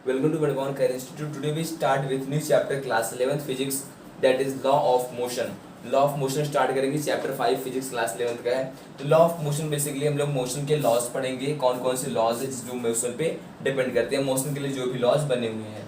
Welcome to Vadgaon Career Institute. Today we start with new chapter class 11th physics, that is law of motion. Law of motion start करेंगे, chapter 5 physics class 11th का है. तो law of motion basically हम लोग motion के laws पढ़ेंगे, कौन कौन से लॉज है जो मोशन पे डिपेंड करते हैं. मोशन के लिए जो भी लॉज बने हुए हैं,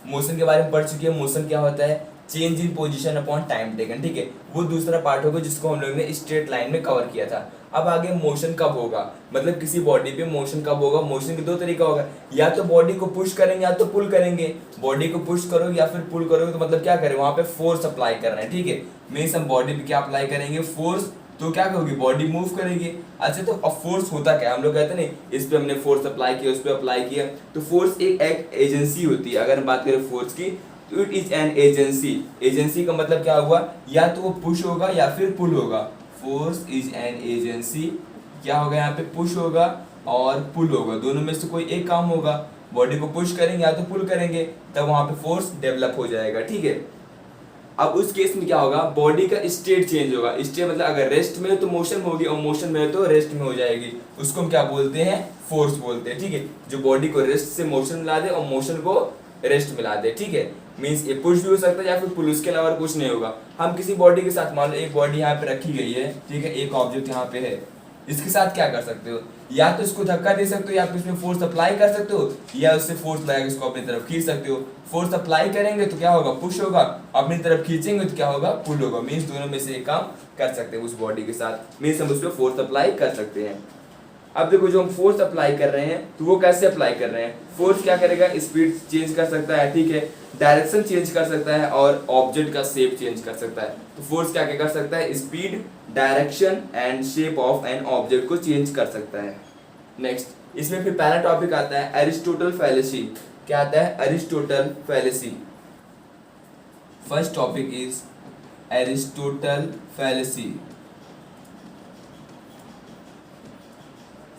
मोशन के बारे में पढ़ चुके हैं. मोशन क्या होता है? चेंज इन पोजीशन अपॉन टाइम टेकन. ठीक है, वो दूसरा पार्ट होगा जिसको हम लोग ने स्ट्रेट लाइन में कवर किया था. अब आगे मोशन कब होगा, मतलब किसी बॉडी पे मोशन कब होगा. मोशन के दो तरीका होगा, या तो बॉडी को पुश करेंगे या तो पुल करेंगे. बॉडी को पुश करो या फिर पुल करोगे तो मतलब क्या करें, वहां पे फोर्स अप्लाई कर रहे हैं. ठीक है, मीन्स हम बॉडी पे क्या अप्लाई करेंगे, फोर्स. तो क्या होगी, बॉडी मूव करेगी. अच्छा, तो अब फोर्स होता क्या है, हम लोग कहते हैं नहीं इस पे हमने फोर्स अप्लाई किया, उस पे अप्लाई किया. तो फोर्स एक एजेंसी होती है. अगर हम बात करें फोर्स की, तो it is an agency. Agency का मतलब क्या हुआ, या तो वो पुश होगा या फिर पुल होगा. Force is an agency. क्या होगा यहाँ पे, पुश होगा और पुल होगा, दोनों में से कोई एक काम होगा. बॉडी को पुश करेंगे या तो पुल करेंगे, तब वहां पे फोर्स डेवलप हो जाएगा. ठीक है, अब उस केस में क्या होगा, बॉडी का स्टेट चेंज होगा. स्टेट मतलब अगर रेस्ट में है तो मोशन होगी, और मोशन में है तो रेस्ट में हो जाएगी. उसको हम क्या बोलते हैं, फोर्स बोलते हैं. ठीक है, जो बॉडी को रेस्ट से मोशन मिला दे और मोशन को रेस्ट मिला दे. ठीक है, मीन्स ये पुश भी हो सकता है या फिर पुल, उसके अलावा कुछ नहीं होगा. हम किसी बॉडी के साथ, मान लो एक बॉडी यहाँ पे रखी गई है, ठीक है, एक ऑब्जेक्ट यहाँ पे है, इसके साथ क्या कर सकते हो, या तो इसको धक्का दे सकते हो, या फिर इसमें फोर्स अप्लाई कर सकते हो, या उससे फोर्स लगा के इसको अपनी तरफ खींच सकते हो. फोर्स अप्लाई करेंगे तो क्या होगा, पुश होगा. अपनी तरफ खींचेंगे तो क्या होगा, पुल होगा. मीन्स दोनों में से एक काम कर सकते हैं उस बॉडी के साथ. मीन्स हम उस पर फोर्स अप्लाई कर सकते हैं. अब देखो, जो हम फोर्स अप्लाई कर रहे हैं तो वो कैसे अप्लाई कर रहे हैं. फोर्स क्या करेगा, स्पीड चेंज कर सकता है, ठीक है, डायरेक्शन चेंज कर सकता है, और ऑब्जेक्ट का शेप चेंज कर सकता है. तो फोर्स क्या क्या कर सकता है, speed, direction and shape of an object को चेंज कर सकता है. नेक्स्ट, इसमें फिर पहला टॉपिक आता है एरिस्टोटल फैलेसी. क्या आता है, Aristotle fallacy. First topic is Aristotle fallacy.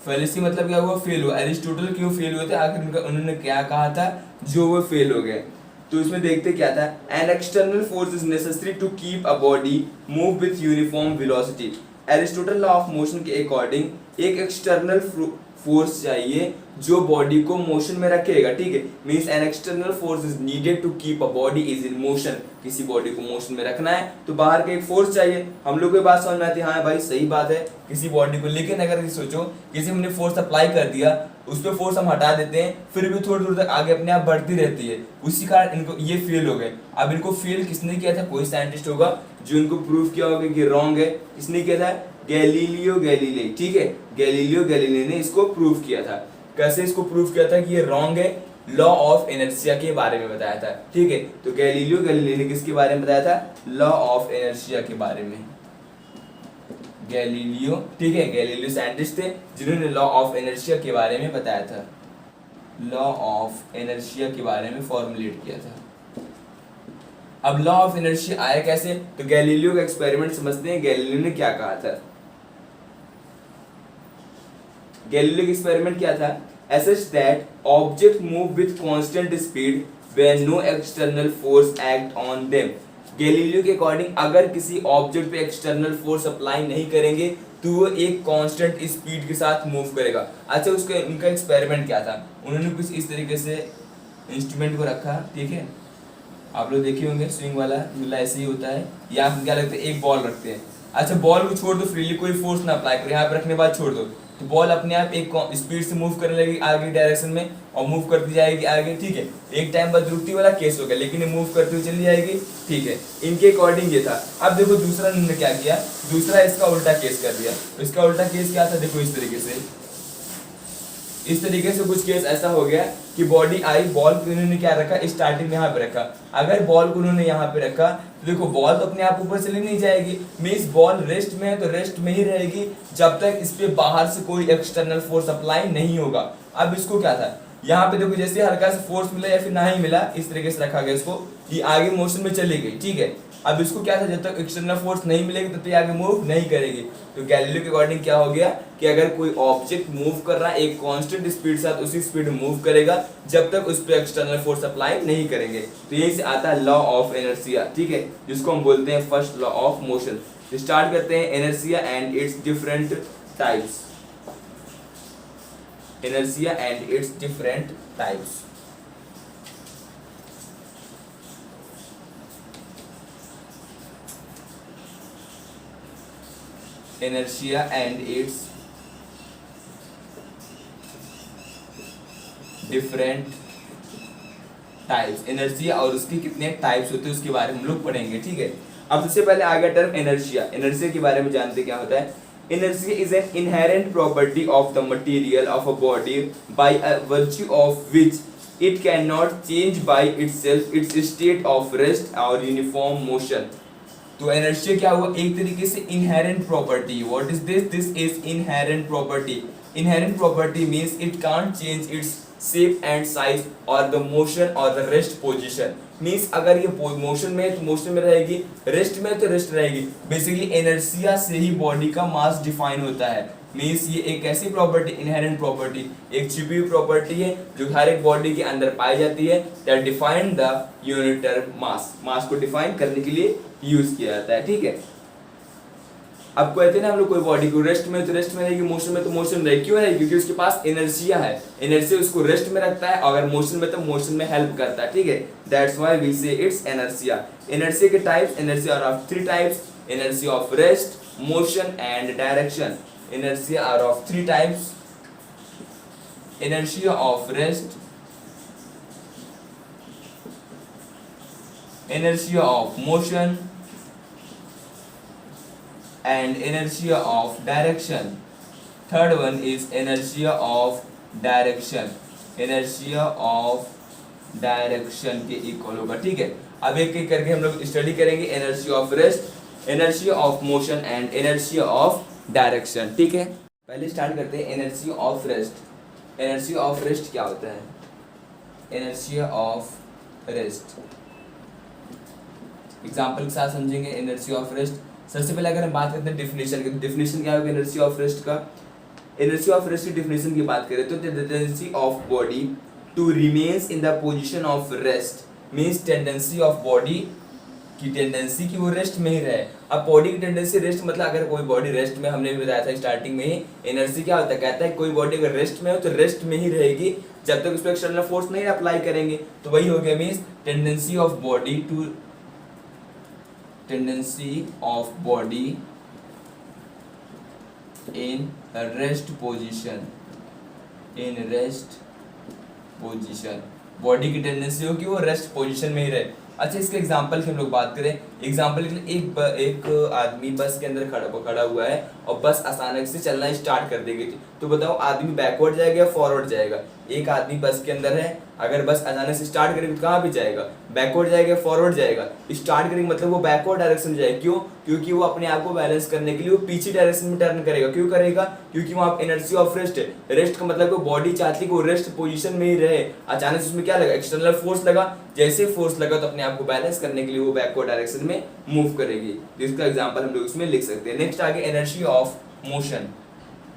Fallacy मतलब क्या हुआ, फेल हुआ. एरिस्टोटल क्यों फेल हुए थे, आखिर उन्होंने क्या कहा था जो वो फेल हो गए. तो इसमें देखते क्या था, an external force is necessary to keep a body move with uniform velocity. Aristotle law of motion के अकॉर्डिंग एक एक्सटर्नल फोर्स चाहिए जो बॉडी को मोशन में रखेगा. ठीक है, means an external force is needed to keep a body is in motion. किसी बॉडी को मोशन में रखना है तो बाहर का एक फोर्स चाहिए. हम लोग को बात समझ में आती है, हाँ भाई सही बात है, किसी बॉडी को. लेकिन अगर सोचो किसी हमने फोर्स अप्लाई कर दिया, उस पर फोर्स हम हटा देते हैं, फिर भी थोड़ी दूर तक आगे अपने आप बढ़ती रहती है, उसी कारण इनको ये फेल हो गए. अब इनको फेल किसने किया था, कोई साइंटिस्ट होगा जो इनको प्रूव किया होगा कि रॉन्ग है. किसने किया था, गैलीलियो गैलीली. ठीक है, गैलीलियो गैलीली ने इसको प्रूव किया था. कैसे इसको प्रूव किया था कि ये रॉन्ग है, लॉ ऑफ इनर्शिया के बारे में बताया था. ठीक है, तो गैलीलियो गैलीली ने किसके बारे में बताया था, लॉ ऑफ इनर्शिया के बारे में. गैलीलियो, ठीक है, गैलीलियो साइंटिस्ट थे जिन्होंने लॉ ऑफ इनर्शिया के बारे में बताया था, लॉ ऑफ इनर्शिया के बारे में फॉर्मुलेट किया था. अब लॉ ऑफ इनर्शिया आया कैसे, तो गैलीलियो का एक्सपेरिमेंट समझते हैं. गैलीलियो ने क्या कहा था, गैलीलियो का एक्सपेरिमेंट क्या था, assess that object move with constant speed when no external force act on them. Galileo के अकॉर्डिंग अगर किसी ऑब्जेक्ट पे एक्सटर्नल फोर्स अप्लाई नहीं करेंगे तो वो एक कांस्टेंट स्पीड के साथ मूव करेगा. अच्छा, उसका उनका एक्सपेरिमेंट क्या था, उन्होंने कुछ इस तरीके से इंस्ट्रूमेंट को रखा. ठीक है, आप लोग देखे होंगे स्विंग वाला झूला ऐसे ही होता है. यहाँ क्या लगता है, एक बॉल रखते हैं. अच्छा, बॉल को छोड़ दो फ्रीली, कोई फोर्स ना अप्लाई करो, यहाँ पे रखने के बाद छोड़ दो, तो बॉल अपने आप एक स्पीड से मूव करने लगेगी आगे डायरेक्शन में, और मूव करती जाएगी आगे. ठीक है, एक टाइम बाद रुकती वाला केस हो गया, लेकिन ये मूव करती हुई चली जाएगी. ठीक है, इनके अकॉर्डिंग ये था. अब देखो दूसरा इन्होंने क्या किया, दूसरा इसका उल्टा केस कर दिया. इसका उल्टा केस क्या था, देखो इस तरीके से, इस तरीके से कुछ केस ऐसा हो गया कि बॉडी आई, बॉल को इन्होंने क्या रखा, स्टार्टिंग में यहाँ पे रखा. अगर बॉल को उन्होंने यहाँ पे रखा तो देखो बॉल तो अपने आप ऊपर चली नहीं जाएगी. मींस बॉल रेस्ट में है तो रेस्ट में ही रहेगी जब तक इस पे बाहर से कोई एक्सटर्नल फोर्स अप्लाई नहीं होगा. अब इसको क्या था, यहाँ पे देखो जैसे हल्का सा फोर्स मिला या फिर ना ही मिला, इस तरीके से रखा गया इसको, ये आगे मोशन में चली गई. ठीक है, अब इसको क्या था, जब तक एक्सटर्नल फोर्स नहीं मिलेगी तब तक आगे मूव नहीं करेगी. तो गैलीलियो के अकॉर्डिंग क्या हो गया कि अगर कोई ऑब्जेक्ट मूव कर रहा है एक कांस्टेंट स्पीड के साथ, उसी स्पीड में मूव करेगा जब तक उस पर एक्सटर्नल फोर्स अप्लाई नहीं करेंगे. तो यही से आता है लॉ ऑफ इनर्शिया. ठीक है, जिसको हम बोलते हैं first law of motion. Start करते हैं inertia and it's different types. Inertia and it's different types. inertia and its different types, inertia और उसकी कितने टाइप्स होते हैं उसके बारे में हम लोग पढ़ेंगे, ठीक है। अब सबसे पहले आ गया टर्म इनर्शिया। इनर्शिया के बारे में जानते क्या होता है। Inertia is an inherent property of the material of a body by virtue of which it can not change by itself it's state of rest और यूनिफॉर्म मोशन। तो इनर्शिया क्या हुआ, एक तरीके से inherent property. What is this? This is inherent property. Inherent property means it can't change it's shape and size or the motion or the rest position। Means अगर ये motion में है तो मोशन में रहेगी, रेस्ट में है तो रेस्ट रहेगी। बेसिकली इनर्शिया से ही बॉडी का मास डिफाइन होता है। मीन्स ये एक ऐसी प्रॉपर्टी, इनहेरेंट प्रॉपर्टी, एक छिपी हुई प्रॉपर्टी है जो हर एक बॉडी के अंदर पाई जाती है। That define the unit term mass. Mass को डिफाइन करने के लिए यूज किया जाता है, ठीक है। अब कहते हैं ना हम लोग कोई बॉडी को रेस्ट में तो रेस्ट में रहेगी, मोशन में तो मोशन में रहेगी। क्यों रहेगी? क्योंकि उसके पास इनर्शिया है। इनर्शिया उसको रेस्ट में रखता है, अगर मोशन में तो मोशन में हेल्प करता है, ठीक है। That's why we say it's inertia. Inertia के types, inertia are of 3 types, inertia of rest, motion and direction. Inertia are of 3 types, inertia of rest, inertia of motion and inertia of direction. Third one is inertia of direction. Inertia of direction के equal होगा, ठीक है। अब एक एक करके हम लोग स्टडी करेंगे। inertia of rest, inertia of motion and inertia of direction, ठीक है। पहले स्टार्ट करते हैं inertia of rest। inertia of rest क्या होता है? inertia of rest एग्जाम्पल के साथ समझेंगे। इनर्शिया ऑफ रेस्ट, सबसे पहले अगर हम बात करते हैं डेफिनेशन की, डेफिनेशन क्या होगा इनर्शिया ऑफ रेस्ट का? इनर्शिया ऑफ रेस्ट की डेफिनेशन की बात करें तो the tendency of body to remains in the position of rest. Means tendency of body की टेंडेंसी कि वो रेस्ट में ही रहे। अब बॉडी की टेंडेंसी रेस्ट मतलब अगर कोई बॉडी रेस्ट में, हमने भी बताया था स्टार्टिंग में ही, एनर्जी क्या होता है, कहता है कोई बॉडी अगर रेस्ट में हो तो रेस्ट में ही रहेगी जब तक उस पर एक्सटर्नल फोर्स नहीं अप्लाई करेंगे। तो वही हो गया means tendency of body to, tendency of body in rest position, in rest position। Body की टेंडेंसी हो कि वो रेस्ट पोजीशन में ही रहे। अच्छा, इसके एग्जांपल की हम लोग बात करें। एग्जांपल के लिए एक आदमी बस के अंदर खड़ा हुआ है और बस अचानक से चलना स्टार्ट कर देगी, तो बताओ आदमी बैकवर्ड जाएगा या फॉरवर्ड जाएगा? एक आदमी बस के अंदर है, अगर बस अचानक से स्टार्ट करेगी तो कहाँ पे जाएगा? बैकवर्ड जाएगा, फॉरवर्ड जाएगा? स्टार्ट करेगी मतलब वो बैकवर्ड डायरेक्शन जाएगा। क्यों? क्योंकि वो अपने आप को बैलेंस करने के लिए वो पीछे डायरेक्शन में टर्न करेगा। क्यों करेगा? क्योंकि वहाँ एनर्जी ऑफ रेस्ट है। रेस्ट का मतलब वो बॉडी चाहती है कि वो रेस्ट पोजीशन में ही रहे। अचानक से उसमें क्या लगा? एक्सटर्नल फोर्स लगा। जैसे फोर्स लगा तो अपने आप को बैलेंस करने के लिए वो बैकवर्ड डायरेक्शन में मूव करेगी। जिसका एग्जांपल हम लोग इसमें लिख सकते हैं। नेक्स्ट आगे energy of motion.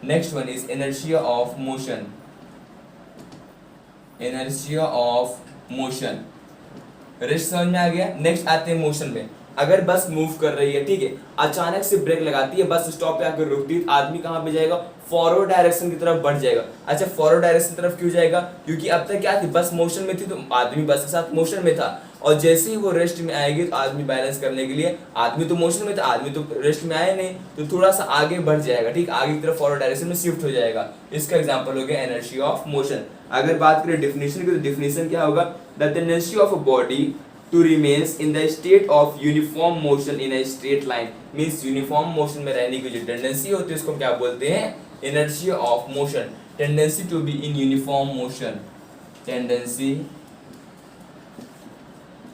Next one is energy of motion. Inertia of motion, rest समझ में आ गया। नेक्स्ट आते हैं मोशन में। अगर बस मूव कर रही है, ठीक है, अचानक से ब्रेक लगाती है, बस स्टॉप पे आकर रुकती है, आदमी कहाँ पे जाएगा? फॉरवर्ड डायरेक्शन की तरफ बढ़ जाएगा। अच्छा, फॉरवर्ड डायरेक्शन की तरफ क्यों जाएगा? क्योंकि अब तक क्या थी? बस मोशन में थी तो आदमी बस के साथ मोशन में था, और जैसे ही वो रेस्ट में आएगी तो आदमी बैलेंस करने के लिए, आदमी तो मोशन में था, आदमी तो रेस्ट में आया नहीं, तो थोड़ा सा आगे बढ़ जाएगा, ठीक, आगे की तरफ फॉरवर्ड डायरेक्शन में शिफ्ट हो जाएगा। इसका एग्जांपल हो गया एनर्जी ऑफ मोशन। अगर बात करें डेफिनेशन की तो डेफिनेशन क्या होगा? The tendency of a body to remains in the state of uniform motion in a straight line। means uniform motion में रहने की जो टेंडेंसी होती है उसको क्या बोलते हैं? inertia of motion। tendency to be in uniform motion, tendency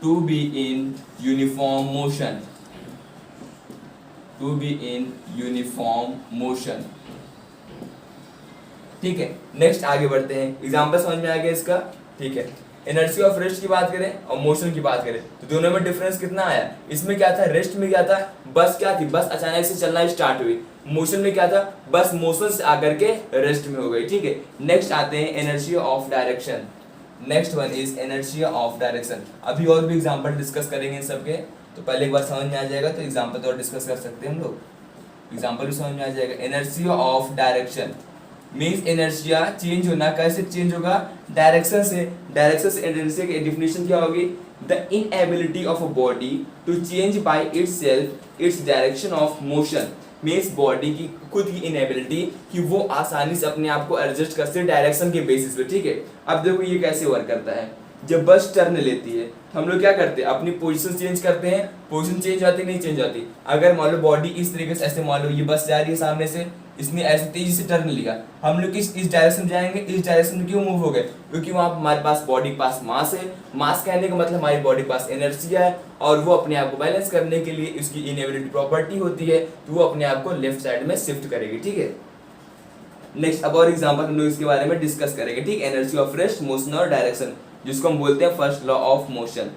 to be in uniform motion, to be in uniform motion, ठीक है। नेक्स्ट आगे बढ़ते हैं। एग्जांपल समझ में आ गया इसका, ठीक है। एनर्जी ऑफ रेस्ट की बात करें और मोशन की बात करें तो दोनों में डिफरेंस कितना आया? इसमें क्या था? रेस्ट में क्या था? बस क्या थी? बस अचानक से चलना स्टार्ट हुई। मोशन में क्या था? बस मोशन से आकर के रेस्ट में हो गई, ठीक है। नेक्स्ट आते हैं energy of direction. Next one is energy of direction. अभी और भी एग्जांपल डिस्कस करेंगे इन सबके, तो पहले एक बार समझ में आ जाएगा तो एग्जांपल तो और डिस्कस कर सकते हैं हम लोग। एग्जांपल भी समझ में आ जाएगा। Energy of direction, means inertia change होना, कैसे चेंज होगा, डायरेक्शन से। डायरेक्शन से इनर्शिया की डेफिनेशन क्या होगी, the inability of a body to change by itself its direction of motion. Means body की खुद की इनएबिलिटी कि वो आसानी से अपने आप को एडजस्ट कर सके डायरेक्शन के बेसिस पे, ठीक है। अब देखो ये कैसे वर्क करता है, जब बस टर्न लेती है हम लोग क्या करते हैं, अपनी पोजीशन चेंज करते हैं, पोजीशन चेंज आती नहीं चेंज आती। अगर मान लो बॉडी इस तरीके से, ऐसे मान लो ये बस जा रही है सामने से, इसने ऐसे तेजी से टर्न लिया, हम लोग इस डायरेक्शन में जाएंगे, इस डायरेक्शन में क्यों मूव हो गए, क्योंकि वहाँ हमारे पास बॉडी के पास मास है। मास कहने का मतलब हमारी बॉडी के पास एनर्जिया है, और वो अपने आप को बैलेंस करने के लिए उसकी इनएबिलिटी प्रॉपर्टी होती है, तो वो अपने आप को लेफ्ट साइड में शिफ्ट करेगी, ठीक है। नेक्स्ट अब और एग्जांपल हम लोग इसके बारे में डिस्कस करेंगे, ठीक। एनर्जी ऑफ रेस्ट, मोशन और डायरेक्शन, जिसको हम बोलते हैं फर्स्ट लॉ ऑफ मोशन।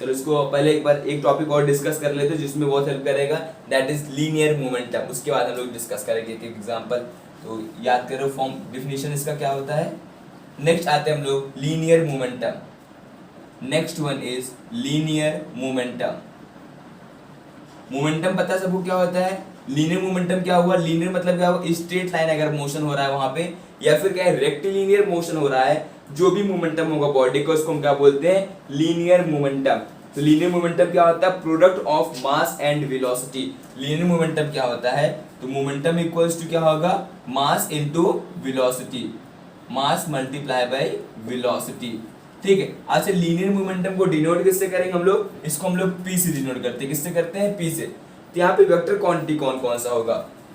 चलो इसको पहले एक बार एक टॉपिक और डिस्कस कर लेते हैं जिसमें बहुत हेल्प करेगा, दैट इज लीनियर मोमेंटम। उसके बाद हम लोग डिस्कस करेंगे एक एग्जांपल, तो याद करो फॉर्म डेफिनेशन इसका क्या होता है। नेक्स्ट आते हैं हम लोग linear momentum. Next one is linear momentum. Momentum पता है सबको क्या होता है, लीनियर मोमेंटम क्या हुआ, लीनियर मतलब क्या हुआ, स्ट्रेट लाइन अगर मोशन हो रहा है वहां पे, या फिर क्या है रेक्टिलिनियर मोशन हो रहा है, जो भी मोमेंटम होगा बॉडी का उसको हम क्या बोलते हैं, लीनियर मोमेंटम। तो लीनियर मोमेंटम क्या होता है, product of mass and velocity. Linear momentum क्या होता है, तो मोमेंटम इक्वल्स टू क्या होगा, मास into velocity, mass multiply by velocity, ठीक है। अच्छा लीनियर मोमेंटम को डिनोट किससे करेंगे हम लोग, इसको हम लोग पी से डिनोट करते हैं, किससे करते हैं, पी से। तो यहाँ पे वेक्टर क्वांटिटी कौन कौन सा होगा,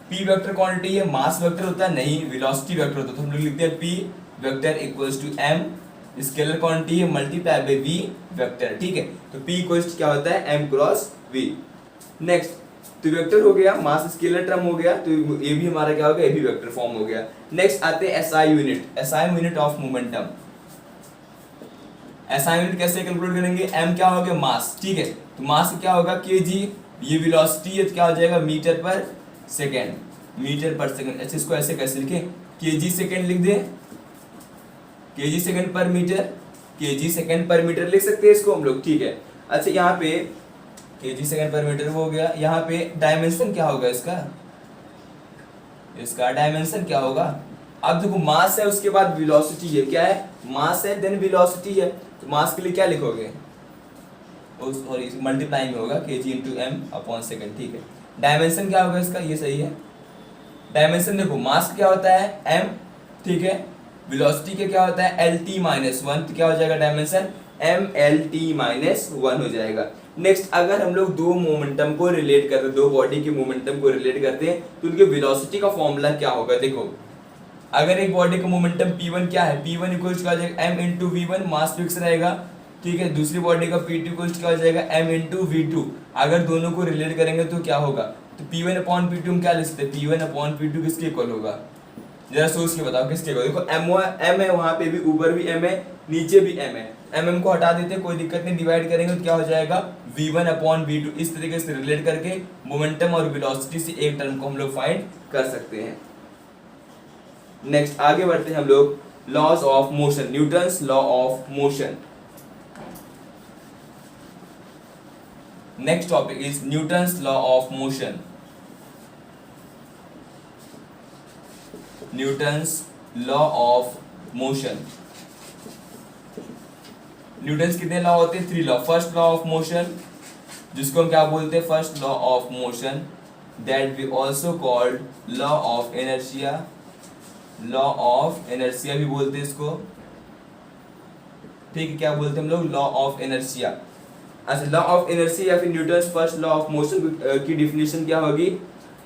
पी वेक्टर क्वांटिटी है, मास वेक्टर होता है नहीं, वेलोसिटी वेक्टर होता है, तो हम लोग लिखते हैं P vector equals to M, scalar quantity है मल्टीप्लाई बाय वी वेक्टर, ठीक है। तो पी इक्वल्स क्या होता है, एम क्रॉस वी। नेक्स्ट तो वेक्टर हो गया, मास स्केलर टर्म हो गया, तो ये भी हमारा क्या हो गया, ये भी वेक्टर फॉर्म हो गया। नेक्स्ट आते हैं SI unit, SI unit of momentum. SI unit कैसे कैलकुलेट करेंगे, एम क्या हो गया, मास, ठीक है। तो मास क्या होगा, केजी, ये वेलोसिटी है तो क्या हो जाएगा, मीटर पर सेकेंड, मीटर पर सेकेंड। अच्छा इसको ऐसे कैसे लिखें, केजी सेकेंड लिख दे, केजी सेकेंड पर मीटर, केजी सेकेंड पर मीटर लिख सकते हैं इसको हम लोग, ठीक है। अच्छा यहाँ पे केजी सेकेंड पर मीटर हो गया, यहाँ पे डायमेंशन क्या होगा इसका, इसका डायमेंशन क्या होगा। अब देखो मास है, उसके बाद वेलोसिटी है, क्या है, मास है देन वेलोसिटी है, तो मास के लिए क्या लिखोगे, और मल्टीप्लाई में होगा KG into M upon second, ठीक है। डायमेंशन क्या होगा इसका, ये सही है। डायमेंशन देखो मास क्या होता है एम, ठीक है, वेलोसिटी के क्या होता है एल टी माइनस वन, तो क्या हो जाएगा dimension M L T minus one हो जाएगा। नेक्स्ट अगर हम लोग दो मोमेंटम को रिलेट करते हैं, दो बॉडी के मोमेंटम को रिलेट करते हैं, तो उनके वेलोसिटी का फॉर्मूला क्या होगा, देखो अगर एक बॉडी का मोमेंटम P1 क्या है, P1 इक्वल्स क्या हो जाएगा m into V1, mass fix रहेगा, ठीक है। दूसरी बॉडी का P2 इक्वल्स क्या हो जाएगा m इंटू V2। अगर दोनों को रिलेट करेंगे तो क्या होगा, तो P1 अपॉन P2 हम क्या लिख सकते हैं, P1 अपॉन P2 किसके इक्वल होगा, जरा सोच के बताओ किसके इक्वल। देखो m है, वहां पे भी ऊपर भी m है, नीचे भी m है, m को हटा देते हैं कोई दिक्कत नहीं, डिवाइड करेंगे तो क्या हो जाएगा V1 अपॉन V2। इस तरीके से रिलेट करके मोमेंटम और वेलोसिटी से एक टर्म को हम लोग फाइंड कर सकते हैं। नेक्स्ट आगे बढ़ते हैं हम लोग, laws of motion, Newton's law of motion. Next topic is Newton's law of motion. Newton's law of motion, Newton's कितने लॉ होते हैं, 3 law. First law of motion जिसको हम क्या बोलते हैं, first law of motion, that we also called law of inertia, law of inertia भी बोलते हैं इसको, ठीक है। क्या बोलते हैं हम लोग, लॉ ऑफ इनर्शिया। अच्छा लॉ ऑफ इनर्शिया या फिर Newton's first law of motion की डिफिनेशन क्या होगी,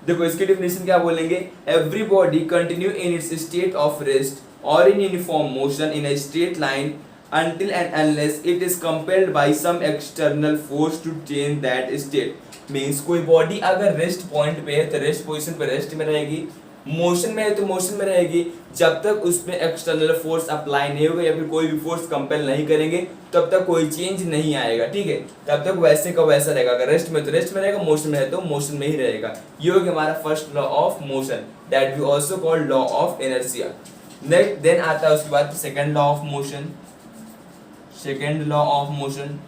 देखो इसकी डिफिनेशन क्या बोलेंगे, every body continue in its state of rest और in uniform motion in a straight line until and unless it is compelled by some external force to change that state। Means कोई body अगर rest point पे है तो rest position पे rest में रहेगी, motion में है तो मोशन में रहेगी, जब तक उसमें एक्सटर्नल फोर्स अप्लाई नहीं होगा या फिर कोई भी फोर्स कंपेल नहीं करेंगे तब तक कोई चेंज नहीं आएगा, ठीक है। तब तक वैसे का वैसा रहेगा, अगर रेस्ट में तो रेस्ट में रहेगा, मोशन में है तो मोशन में ही रहेगा। ये हो गया हमारा first law of motion, that we also called law of inertia. Next then आता है उसके बाद second law of motion, second law of motion.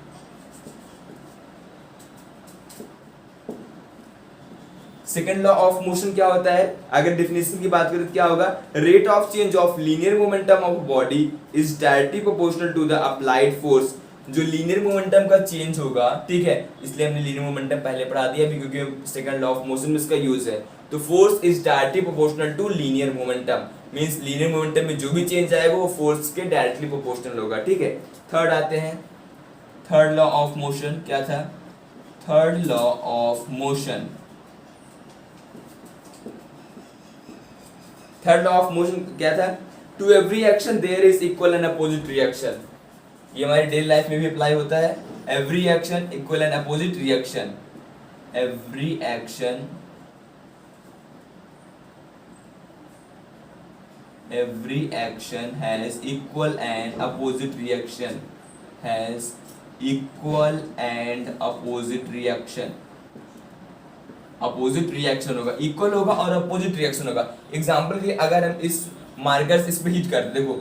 Second law of motion क्या होता है, अगर डेफिनेशन की बात करें तो क्या होगा, rate of change of linear momentum of body is directly proportional to the applied force. जो लीनियर मोमेंटम का चेंज होगा, ठीक है, इसलिए हमने लीनियर मोमेंटम पहले पढ़ा दिया अभी, क्योंकि सेकंड लॉ ऑफ मोशन में इसका यूज है। तो force is directly proportional to linear momentum, means linear momentum में जो भी चेंज आएगा वो फोर्स के डायरेक्टली प्रोपोर्शनल होगा, ठीक है। थर्ड आते हैं, थर्ड लॉ ऑफ मोशन क्या था, third law of motion, third law of motion क्या था, to every action there is equal and opposite reaction. ये हमारी डेली लाइफ में भी अप्लाई होता है, every action equal and opposite reaction, every action, every action has equal and opposite reaction, has equal and opposite reaction, opposite reaction होगा, equal होगा और opposite reaction होगा। एग्जांपल के लिए अगर हम इस मार्कर इस पे हीट कर, देखो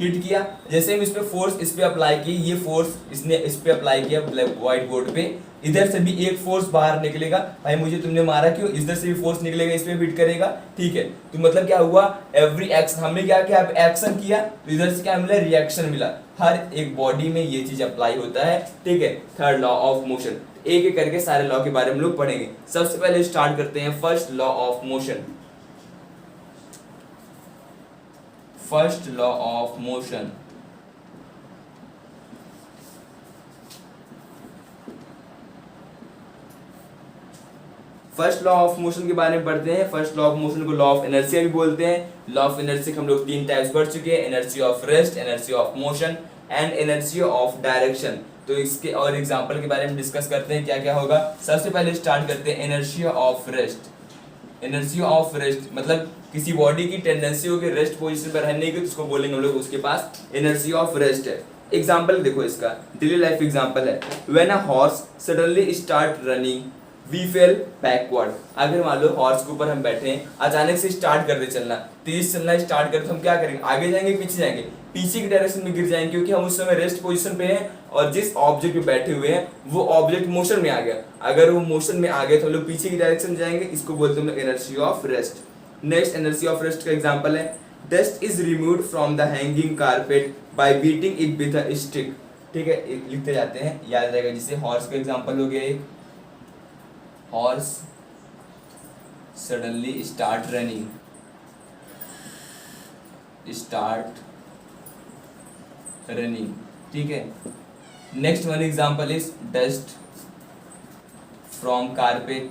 हीट किया, जैसे हम इस पे फोर्स इस पे अप्लाई की, ये फोर्स इसने इस पे अप्लाई किया ब्लैक व्हाइट बोर्ड पे, इधर से भी एक फोर्स बाहर निकलेगा, भाई मुझे तुमने मारा क्यों, इधर से भी फोर्स निकलेगा, इस पे हिट करेगा, ठीक है। तो मतलब क्या हुआ, एवरी एक्शन, हमने क्या किया, एक्शन किया तो इधर से क्या मिला, रिएक्शन मिला। हर एक बॉडी में ये चीज अप्लाई होता है, ठीक है। थर्ड लॉ ऑफ मोशन, एक एक करके सारे लॉ के बारे में लोग पढ़ेंगे। सबसे पहले स्टार्ट करते हैं first law of motion, first law of motion. First law of motion के बारे में पढ़ते हैं। फर्स्ट लॉ ऑफ मोशन को लॉ ऑफ इनर्शिया भी बोलते हैं। लॉ ऑफ इनर्शिया हम लोग 3 टाइप्स पढ़ चुके हैं, energy of rest, energy of motion and energy of direction. तो इसके और एग्जांपल के बारे में डिस्कस करते हैं क्या क्या होगा। सबसे पहले स्टार्ट करते हैं energy of rest. Energy of rest मतलब किसी बॉडी की टेंडेंसी होगी रेस्ट पोजीशन पर रहने की, तो उसको बोलेंगे हम लोग उसके पास एनर्जी ऑफ रेस्ट है। एग्जांपल देखो इसका, डेली लाइफ एग्जांपल है, when a horse suddenly start running we fell backward. अगर मान लो हॉर्स के ऊपर हम बैठे हैं, अचानक से स्टार्ट कर दे चलना, तेज चलना स्टार्ट कर, तो हम क्या करेंगे, आगे जाएंगे पीछे जाएंगे, पीछे की डायरेक्शन में गिर जाएंगे, क्योंकि हम उस समय रेस्ट पोजीशन पे हैं और जिस ऑब्जेक्ट पे बैठे हुए हैं वो ऑब्जेक्ट मोशन में आ गया। अगर वो मोशन में आ गया तो हम लोग पीछे की डायरेक्शन में जाएंगे, इसको बोलते हैं energy of rest. Next energy of rest का एग्जांपल है, dust is removed from the hanging carpet bye beating it with a stick. ठीक है, लिखते जाते हैं, याद रहेगा। जिसे हॉर्स का एग्जांपल हो गया, एक horse suddenly start running, start running, ठीक है। Next one example is dust from carpet,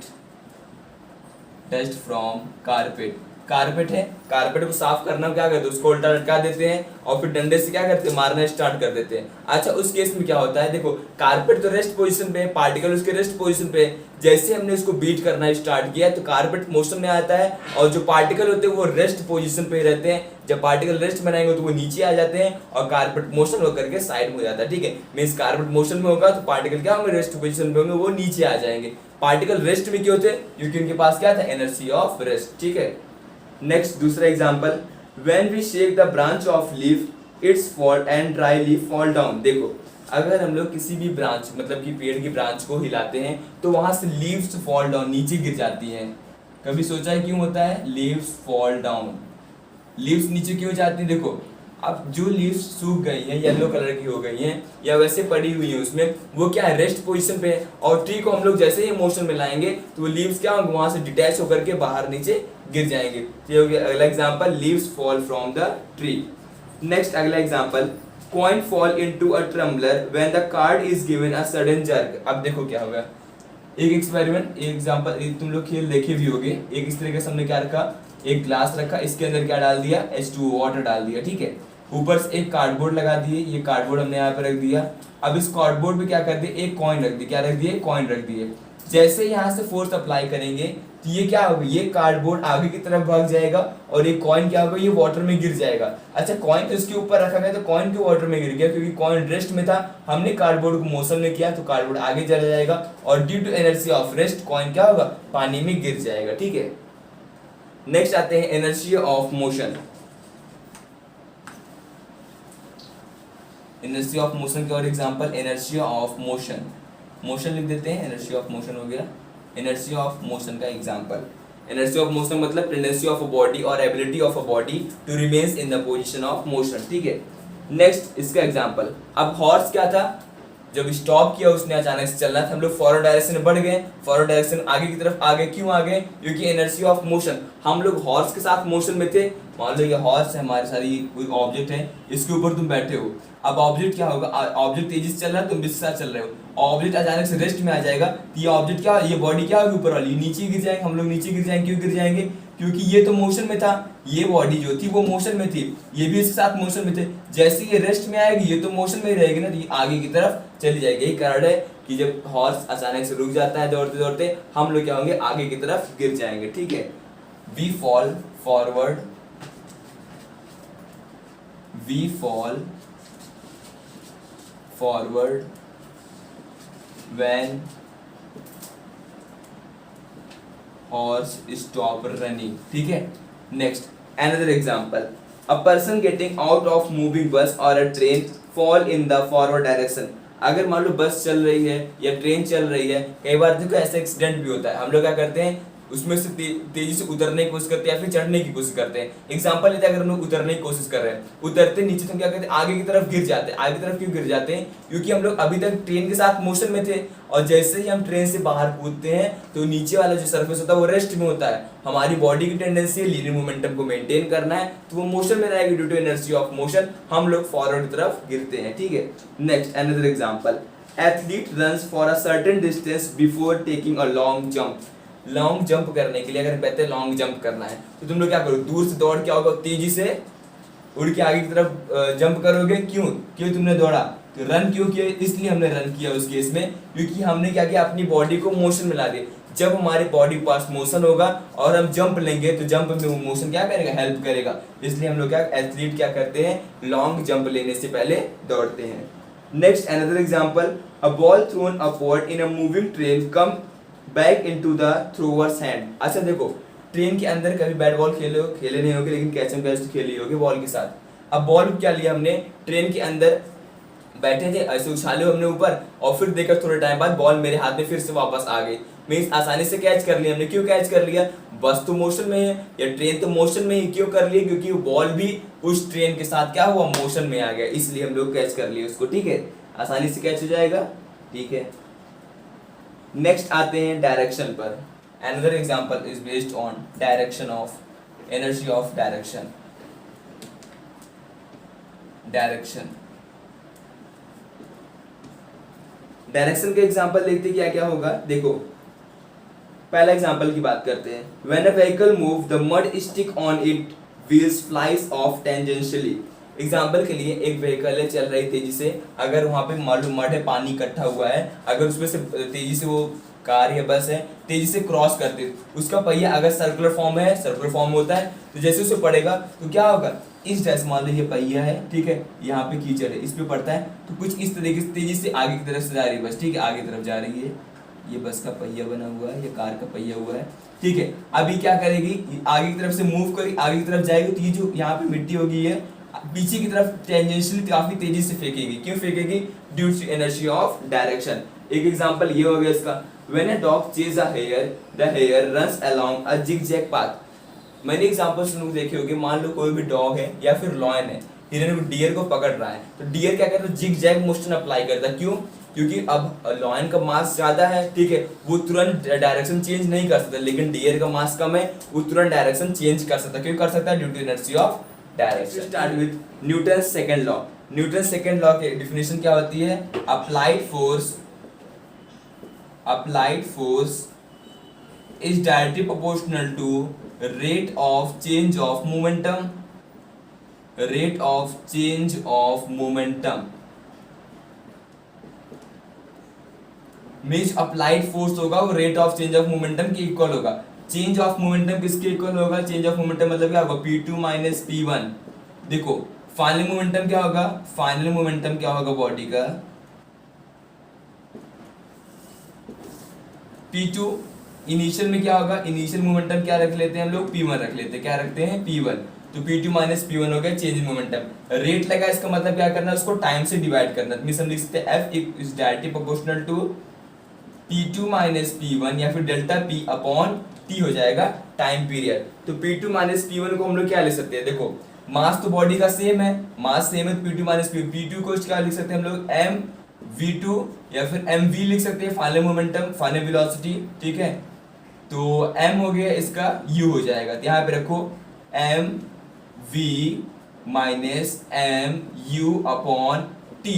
dust from carpet. Carpet है, कारपेट को साफ करना क्या करते हैं, उसको उल्टा लटका देते हैं और फिर डंडे से क्या करते हैं, मारना स्टार्ट कर देते हैं। अच्छा, उस केस में क्या होता है, देखो कारपेट तो रेस्ट पोजीशन पे है, पार्टिकल उसके रेस्ट पोजीशन पे है, जैसे हमने इसको बीट करना स्टार्ट किया तो कारपेट मोशन में आता है और जो पार्टिकल होते हैं वो रेस्ट पोजीशन पे रहते हैं। जब पार्टिकल रेस्ट में रहेंगे तो वो नीचे आ जाते हैं और कारपेट मोशन होकर के साइड में हो जाता है, ठीक है। मींस कारपेट मोशन में होगा तो पार्टिकल क्या होंगे, रेस्ट पोजीशन पे होंगे, वो नीचे आ जाएंगे। पार्टिकल रेस्ट में क्यों होते हैं, क्योंकि उनके पास क्या था, एनर्जी ऑफ रेस्ट, ठीक है। नेक्स्ट दूसरा example, when we shake the branch of leaf it's fall and dry leaf fall down. देखो अगर हम लोग किसी भी ब्रांच मतलब कि पेड़ की ब्रांच को हिलाते हैं तो वहां से लीव्स फॉल डाउन, नीचे गिर जाती हैं। कभी सोचा है क्यों होता है, लीव्स फॉल डाउन, लीव्स नीचे क्यों जाती है। देखो अब जो लीव्स सूख गई हैं, येलो कलर की हो गई हैं या वैसे पड़ी हुई हैं, उसमें वो क्या है, रेस्ट पोजीशन पे है और ट्री को हम लोग जैसे ही मोशन में लाएंगे तो वो लीव्स क्या होंगे, वहां से डिटैच होकर के बाहर नीचे गिर जाएंगे। तो ये हो गया अगला example, leaves fall from the tree. Next अगला example, coin fall into a tumbler when the card is given a sudden jerk. अब देखो क्या होगा, एक एक्सपेरिमेंट, एक एग्जांपल, तुम लोग खेल देखे भी होगे। एक इस तरीके से हमने क्या रखा, एक ग्लास रखा, इसके अंदर क्या डाल दिया, H2O वाटर डाल दिया, ठीक है। ऊपर से एक कार्डबोर्ड लगा दिए, ये कार्डबोर्ड हमने यहाँ पे रख दिया। अब इस कार्डबोर्ड पे क्या कर दिए, एक कॉइन रख दी, क्या रख दिए, कॉइन रख दिए। जैसे यहाँ से फोर्स अप्लाई करेंगे तो ये क्या होगा, ये कार्डबोर्ड आगे की तरफ भाग जाएगा और ये कॉइन क्या होगा, ये वाटर में गिर जाएगा। अच्छा, कॉइन तो इसके ऊपर रखा गया तो कॉइन क्यों वाटर में गिर गया, क्योंकि कॉइन रेस्ट में था, हमने कार्डबोर्ड को मोशन में किया तो कार्डबोर्ड आगे चला जाएगा और due to energy of rest coin क्या होगा, पानी में गिर जाएगा, ठीक है। नेक्स्ट आते हैं energy of motion. Energy of motion के और example, energy of motion, motion लिख देते हैं, एनर्जी ऑफ मोशन हो गया। इनर्शिया ऑफ मोशन का एग्जांपल। इनर्शिया ऑफ मोशन मतलब टेंडेंसी ऑफ अ बॉडी और ability of a body to remains in the position of motion, ठीक है। नेक्स्ट इसका एग्जांपल, अब हॉर्स क्या था, जब स्टॉप किया उसने अचानक से चलना था, हम लोग फॉरवर्ड डायरेक्शन में बढ़ गए, फॉरवर्ड डायरेक्शन आगे की तरफ आ गए, क्यों आ गए, क्योंकि इनर्शिया ऑफ मोशन, हम लोग हॉर्स के साथ मोशन में थे। मान लो ये हॉर्स है हमारे साथ, ये कोई ऑब्जेक्ट है, इसके ऊपर तुम बैठे हो, अब ऑब्जेक्ट क्या होगा, ऑब्जेक्ट तेजी से चल रहा है, तुम भी इसके साथ चल रहे हो, ऑब्जेक्ट अचानक से रेस्ट में आ जाएगा, तो ये ऑब्जेक्ट क्या, ये बॉडी क्या होगी, ऊपर वाली नीचे गिर जाएंगे, हम लोग नीचे गिर जाएंगे, क्यों गिर जाएंगे, क्योंकि ये तो मोशन में था, ये बॉडी जो थी वो मोशन में थी, ये भी इसके साथ मोशन में थे, जैसे ये रेस्ट में आएगी ये तो मोशन में ही रहेगी ना, तो ये आगे की तरफ चली जाएगी। यही कारण है कि जब हॉर्स अचानक से रुक जाता है दौड़ते दौड़ते, हम लोग क्या होंगे, आगे की तरफ गिर जाएंगे, ठीक है। We fall forward, we fall forward when horse stop running, ठीक है। Next another example, a person getting out of moving bus or a train fall in the forward direction। अगर मान लो बस चल रही है या ट्रेन चल रही है, कई बार देखो ऐसा एक्सीडेंट भी होता है, हम लोग क्या करते हैं उसमें से तेजी से उतरने की कोशिश करते हैं या फिर चढ़ने की कोशिश करते हैं। एग्जांपल लेते हैं, अगर हम लोग उतरने की कोशिश कर रहे हैं, उतरते नीचे तो क्या करते हैं, आगे की तरफ गिर जाते हैं। आगे की तरफ क्यों गिर जाते हैं, क्योंकि हम लोग अभी तक ट्रेन के साथ मोशन में थे, और जैसे ही हम ट्रेन से बाहर कूदते हैं तो नीचे वाला जो सरफेस होता है वो रेस्ट में होता है। हमारी बॉडी की टेंडेंसी है लीनियर मोमेंटम को मेंटेन करना है, तो वो मोशन में रहेगी, due to inertia of motion हम लोग फॉरवर्ड की तरफ गिरते हैं, ठीक है। Next another example, athlete runs for a certain distance before taking a long jump. Long jump करने के लिए अगर कहते हैं लॉन्ग जंप करना है, तो तुम लोग क्या करो, दूर से दौड़ के आओगे, तेजी से उड़ के आगे की तरफ जंप करोगे, क्यों, क्यों तुमने दौड़ा, तो रन क्यों किया, इसलिए हमने रन किया उस केस में, क्योंकि हमने क्या किया, अपनी बॉडी को मोशन में ला दिया। जब हमारी बॉडी के पास मोशन होगा और हम जंप लेंगे तो जंप में वो मोशन क्या करेगा, हेल्प करेगा, इसलिए हम लोग क्या, एथलीट क्या करते हैं, लॉन्ग जंप लेने से पहले दौड़ते हैं। Next another example, a ball throne upward in a moving train come back into the throwers hand. अच्छा देखो, ट्रेन के अंदर कभी बैट बॉल खेले नहीं होगे, लेकिन कैच एंड कैच तो खेले होगे बॉल के साथ। अब बॉल क्या लिया हमने, ट्रेन के अंदर बैठे थे, ऐसे उछाले हमने ऊपर, और फिर देखकर थोड़े टाइम बाद बॉल मेरे हाथ में फिर से वापस आ गई, मीन्स आसानी से कैच कर लिया हमने। क्यों कैच कर लिया, बस तो मोशन में है या ट्रेन तो मोशन में ही, क्यों कर लिया, क्योंकि वो बॉल भी उस ट्रेन के साथ क्या हुआ, मोशन में आ गया, इसलिए हम लोग कैच कर लिए उसको, ठीक है, आसानी से कैच हो जाएगा, ठीक है। नेक्स्ट आते हैं डायरेक्शन पर। Another example is based on direction of, energy of direction, direction direction के एग्जांपल देखते क्या क्या होगा। देखो पहला एग्जांपल की बात करते हैं, when a vehicle move the mud stick on it wheels flies of tangentially. Example के लिए एक व्हीकल है, चल रही तेजी से, अगर वहां पे मालूम मड है, पानी इकट्ठा हुआ है, अगर उसमें से तेजी से वो कार या बस है तेजी से क्रॉस करते, उसका पहिया अगर सर्कुलर फॉर्म है, सर्कुलर फॉर्म होता है, तो जैसे उसे पड़ेगा तो क्या होगा, इस जैसे मान लो ये पहिया है, ठीक है, यहाँ पे कीचड़ है, इस पे पड़ता है तो कुछ इस तरीके से तेजी से आगे की तरफ से जा रही है बस, ठीक है, आगे की तरफ जा रही है, ये बस का पहिया बना हुआ है, ये कार का पहिया हुआ है, ठीक है। अभी क्या करेगी, आगे की तरफ से मूव करेगी, आगे की तरफ जाएगी, तो ये जो यहाँ पे मिट्टी होगी है पीछे की तरफ टेंजेंशियली काफी तेजी से फेंकेगी, क्यों फेंकेगी, due to energy of direction. एक एग्जांपल ये हो गया इसका, when a dog chase a hare the hare runs along a zigzag path. मैंने एग्जांपल सुन देखे होंगे, मान लो कोई भी डॉग है या फिर लॉयन है, हिरन डियर को पकड़ रहा है, तो डियर क्या करता है, जिगजैग मोशन अप्लाई करता है, क्यों, क्योंकि अब लॉयन का मास ज्यादा है, ठीक है, वो तुरंत डायरेक्शन चेंज नहीं कर सकता, लेकिन डियर का मास कम है, वो तुरंत डायरेक्शन चेंज कर सकता है, क्यों कर सकता है, due to energy of direction. Start with Newton second law. Newton second law की डेफिनेशन क्या होती है, applied force is directly proportional to rate of change of momentum, rate of change of momentum means applied force होगा वो rate of change of momentum के equal होगा। Change of momentum किसके equal होगा, चेंज ऑफ मोमेंटम मतलब क्या होगा, P2 minus P1। देखो फाइनल मोमेंटम क्या होगा, फाइनल मोमेंटम क्या होगा बॉडी का, P2। इनिशियल में क्या होगा, इनिशियल मोमेंटम क्या रख लेते हैं हम लोग, P1 रख लेते हैं, क्या रखते हैं, P1, तो P2 माइनस P1 हो गया चेंज इन मोमेंटम। रेट लगा, इसका मतलब क्या करना है, उसको टाइम से डिवाइड करना, मींस हम लिख सकते हैं F is directly proportional to P2 minus P1 या फिर डेल्टा P अपॉन T हो जाएगा टाइम पीरियड। तो P2 माइनस P1 को हम लोग क्या लिख सकते हैं, देखो मास तो बॉडी का सेम है, मास सेम है, P2 माइनस P2 को क्या लिख सकते हैं हम लोग m v2 या फिर mv लिख सकते हैं, फाइनल मोमेंटम फाइनल वेलोसिटी, ठीक है। तो m हो गया इसका u हो जाएगा, तो यहाँ पे रखो m v minus m u upon t।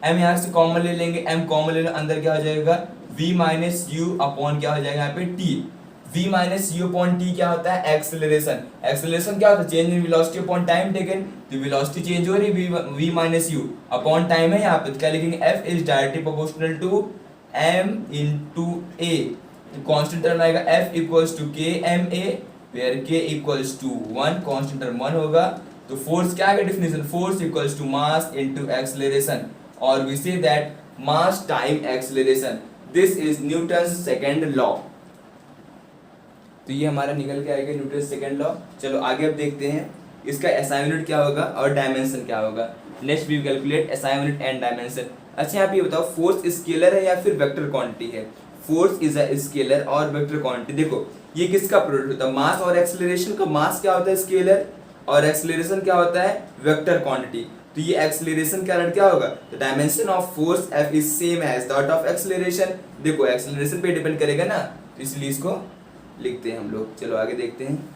m यहाँ से कॉमन ले लेंगे, m कॉमन ले लो, अंदर क्या हो जाएगा v माइनस u अपॉन क्या हो जाएगा यहाँ पे t। v minus u upon t क्या होता है, एक्सेलरेशन। एक्सेलरेशन क्या होता है, change in velocity upon time taken. तो वेलोसिटी चेंज हो रही है, v minus u upon time है यहाँ पे, तो क्या लिखेंगे f is directly proportional to m into a। तो कांस्टेंट टर्म आएगा f equals to k m a, where k equals to 1, constant term 1 होगा। तो फोर्स क्या आएगा definition, force equals to mass into acceleration, और we say that mass time acceleration, this is Newton's second law. तो ये हमारा निकल के आएगा न्यूटन सेकंड लॉ। चलो आगे अब देखते हैं इसका SI यूनिट क्या होगा और डायमेंशन क्या होगा। Next we calculate SI unit and dimension. अच्छा आप ये बताओ, फोर्स स्केलर है या फिर वेक्टर क्वांटिटी है। फोर्स इज अ स्केलर और वेक्टर क्वांटिटी। देखो ये किसका प्रोडक्ट होता है, मास और एक्सेलरेशन का। मास क्या होता है स्केलर, और एक्सेलरेशन क्या होता है वेक्टर क्वांटिटी। तो ये एक्सेलरेशन का रेट क्या होगा, तो dimension of force F is same as that of acceleration. देखो एक्सेलरेशन पे डिपेंड करेगा ना, तो इसलिए इसको लिखते हैं हम लोग। चलो आगे देखते हैं।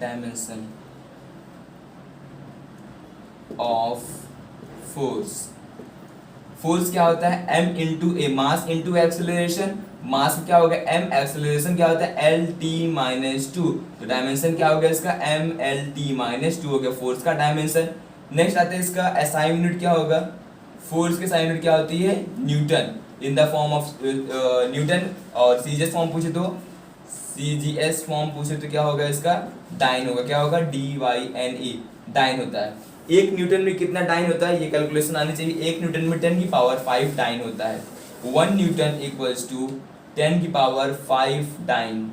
Dimension of force. फोर्स क्या होता है, m इंटू ए, मास इंटू एक्सेलरेशन। मास क्या होगा m, एक्सेलरेशन क्या होता है lt माइनस 2। तो डायमेंशन क्या हो गया इसका m lt माइनस 2 हो गया फोर्स का डायमेंशन। नेक्स्ट आता है इसका SI यूनिट क्या होगा। फोर्स के SI यूनिट क्या होती है Newton, in the form of Newton, और CGS फॉर्म पूछे तो CGS फॉर्म पूछे तो क्या होगा इसका डाइन होगा, क्या होगा DYNE, डाइन होता है। एक न्यूटन में कितना डाइन होता है ये कैलकुलेशन आनी चाहिए। एक न्यूटन में 10 की पावर 5 डाइन होता है। 1 न्यूटन इक्वल्स टू 10 की पावर 5 डाइन,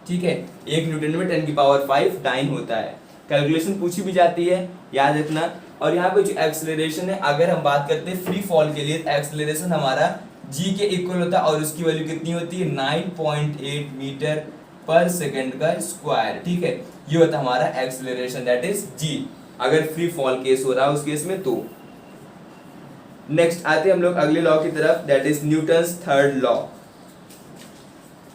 ठीक है। एक न्यूटन में 10 की पावर 5 डाइन होता है। कैलकुलेशन पूछी भी जाती है, याद रखना। और यहाँ पे जो एक्सेलरेशन है, अगर हम बात करते हैं फ्री फॉल के लिए, एक्सेलरेशन हमारा g के इक्वल होता है, और उसकी वैल्यू कितनी होती है 9.8 मीटर पर सेकंड का स्क्वायर, ठीक है। ये होता है हमारा एक्सेलरेशन, दैट इज g, अगर फ्री फॉल केस हो रहा है उस केस में तो। नेक्स्ट आते हैं हम लोग अगले लॉ की तरफ, that is Newton's third law.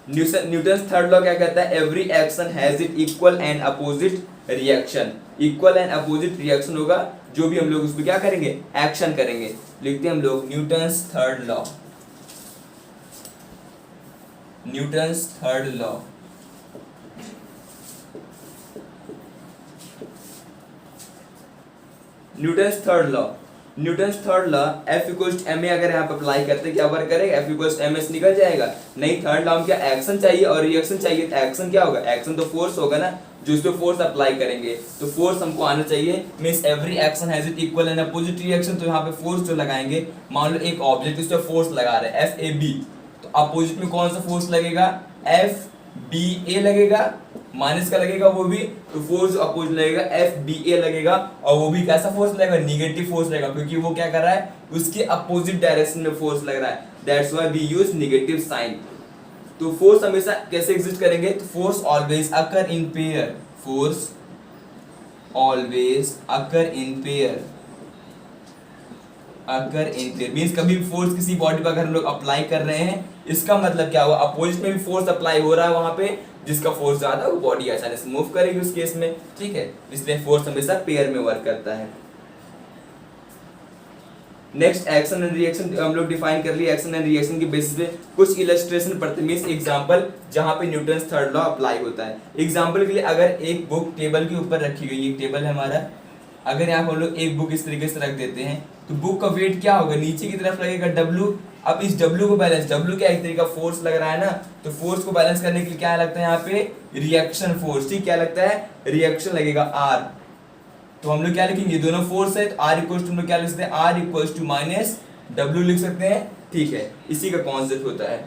Newton's third law क्या कहता है, every action has it equal and opposite reaction. Equal and opposite reaction होगा, जो भी हम लोग उसमें क्या करेंगे एक्शन करेंगे। लिखते हैं हम लोग Newton's third law. Newton's third law, Newton's third law. Newton's third law F equals to ma अगर यहाँ पे अप्लाई करते क्या वर्क करेगा, F इक्वल्स टू ms निकल जाएगा। नहीं, थर्ड लॉ में क्या एक्शन चाहिए और रिएक्शन चाहिए, तो एक्शन क्या होगा, एक्शन तो फोर्स होगा ना, जो इस पे फोर्स अप्लाई करेंगे। तो फोर्स हमको आना चाहिए, means every action has it equal and opposite reaction. तो यहाँ पे फोर्स जो लगाएंगे, मान लो एक ऑब्जेक्ट इस पे फोर्स लगा रहे हैं FAB, तो अपोजिट में कौन सा फोर्स लगेगा FBA लगेगा, माइनस का लगेगा वो भी, तो फोर्स अपोजिट लगेगा FBA लगेगा, और वो भी कैसा फोर्स लगेगा, नेगेटिव फोर्स लगेगा, क्योंकि वो क्या कर रहा है उसके अपोजिट डायरेक्शन में फोर्स लग रहा है, that's why we use negative sign. तो फोर्स हमेशा कैसे एग्जिस्ट करेंगे, तो force always occur in pair, force always occur in pair, अगर इन पेयर मींस कभी भी फोर्स किसी बॉडी पर अगर हम लोग अप्लाई कर रहे हैं, इसका मतलब क्या हुआ, अपोजिट में भी फोर्स अप्लाई हो रहा है वहां पे, जिसका फोर्स ज्यादा है वो बॉडी आसानी से मूव करेगी उस केस में, ठीक है। इसलिए फोर्स हमेशा पेयर में वर्क करता है। नेक्स्ट एक्शन एंड रिएक्शन हम लोग डिफाइन कर लिए। एक्शन एंड रिएक्शन के बेसिस पे कुछ इलस्ट्रेशन पढ़ते मींस एग्जांपल जहां पे न्यूटन्स थर्ड लॉ अप्लाई होता है। एग्जांपल के लिए अगर एक बुक टेबल के ऊपर रखी गई, एक टेबल है हमारा, अगर यहाँ हम लोग एक बुक इस तरीके से रख देते हैं, तो बुक का वेट क्या होगा, नीचे की तरफ लगेगा W। अब इस W को बैलेंस, W क्या एक तरीका फोर्स लग रहा है ना, तो फोर्स को बैलेंस करने के लिए क्या लगता है यहाँ पे रिएक्शन फोर्स, ठीक, क्या लगता है रिएक्शन लगेगा R। तो हम लोग क्या लिखेंगे, दोनों फोर्स है, तो R इक्वल्स टू हम लोग क्या लिख सकते हैं, R equals to minus W लिख सकते हैं, ठीक है, इसी का कॉन्सेप्ट होता है।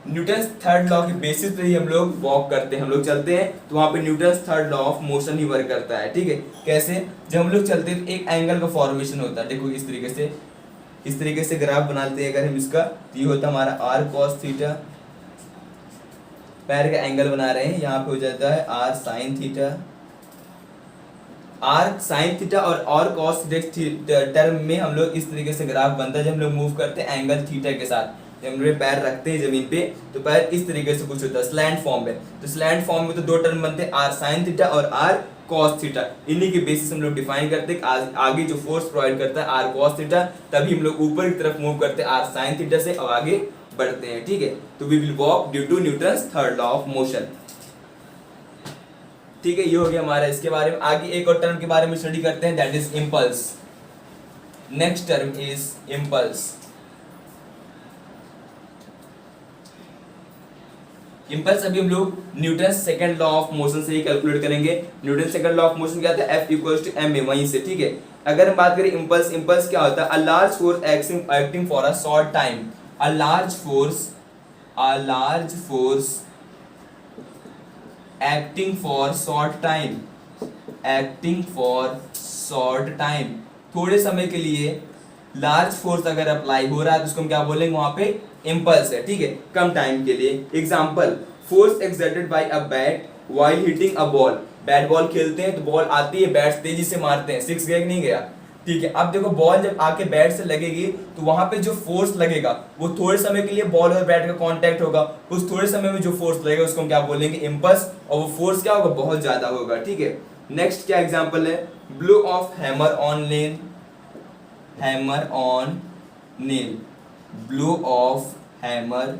न्यूटन्स थर्ड लॉ के बेसिस पे ही हम लोग वॉक करते हैं, हम लोग चलते हैं, तो वहाँ पे Newton's third law of motion he work करता है, ठीक है। कैसे? जब हम लोग चलते हैं तो एक एंगल का फॉर्मेशन होता है, देखो इस तरीके से ग्राफ बनाते हैं अगर हम इसका, तो ये होता है हमारा आर कॉस थीटा, पैर का एंगल बना रहे हैं, यहाँ पे हो जाता है R sine theta, R sine theta और कॉस थीटा टर्म में हम लोग इस तरीके से ग्राफ बनता है जब हम लोग मूव करते हैं एंगल थीटा के साथ। जब हम लोग पैर रखते हैं जमीन पे तो पैर इस तरीके से कुछ होता है स्लैंट फॉर्म में, तो स्लैंट फॉर्म में तो दो टर्म बनते हैं, आर साइन थीटा और आर कॉस थीटा। इन्हीं के बेसिस हम लोग डिफाइन करते हैं आगे जो फोर्स प्रोवाइड करता है आर कॉस थीटा, तभी हम लोग ऊपर की तरफ मूव करते हैं आर साइन थीटा से और आगे बढ़ते हैं, ठीक है। तो we will walk due to Newton's third law of motion, ठीक है। ये हो गया हमारा इसके बारे में। आगे एक और टर्म के बारे में स्टडी करते हैं, that is impulse. Next term is impulse. Impulse अभी हम लोग Newton's second law of motion से ही कैलकुलेट करेंगे। Newton second law of motion क्या था? F इक्वल्स टू ma, वहीं से, ठीक है। अगर हम बात करें इम्पल्स, इम्पल्स क्या होता है? A large force acting for a short time, a large force acting for short time, थोड़े समय के लिए लार्ज फोर्स अगर अप्लाई हो रहा है तो उसको हम क्या बोलेंगे? वहां पे इम्पल्स है, ठीक है, कम टाइम के लिए। Example, force exerted by a bat while hitting a ball. Bat ball खेलते हैं तो बॉल आती है, बैट तेजी से मारते हैं, सिक्स गया कि नहीं गया, ठीक है। अब देखो बॉल जब आके बैट से लगेगी तो वहां पे जो फोर्स लगेगा वो थोड़े समय के लिए बॉल और बैट का कांटेक्ट होगा, उस थोड़े समय में जो फोर्स लगेगा उसको हम क्या बोलेंगे? इम्पल्स, और वो फोर्स क्या होगा? बहुत ज्यादा होगा, ठीक है। नेक्स्ट क्या एग्जाम्पल है? Blow of hammer on nail, blow of hammer,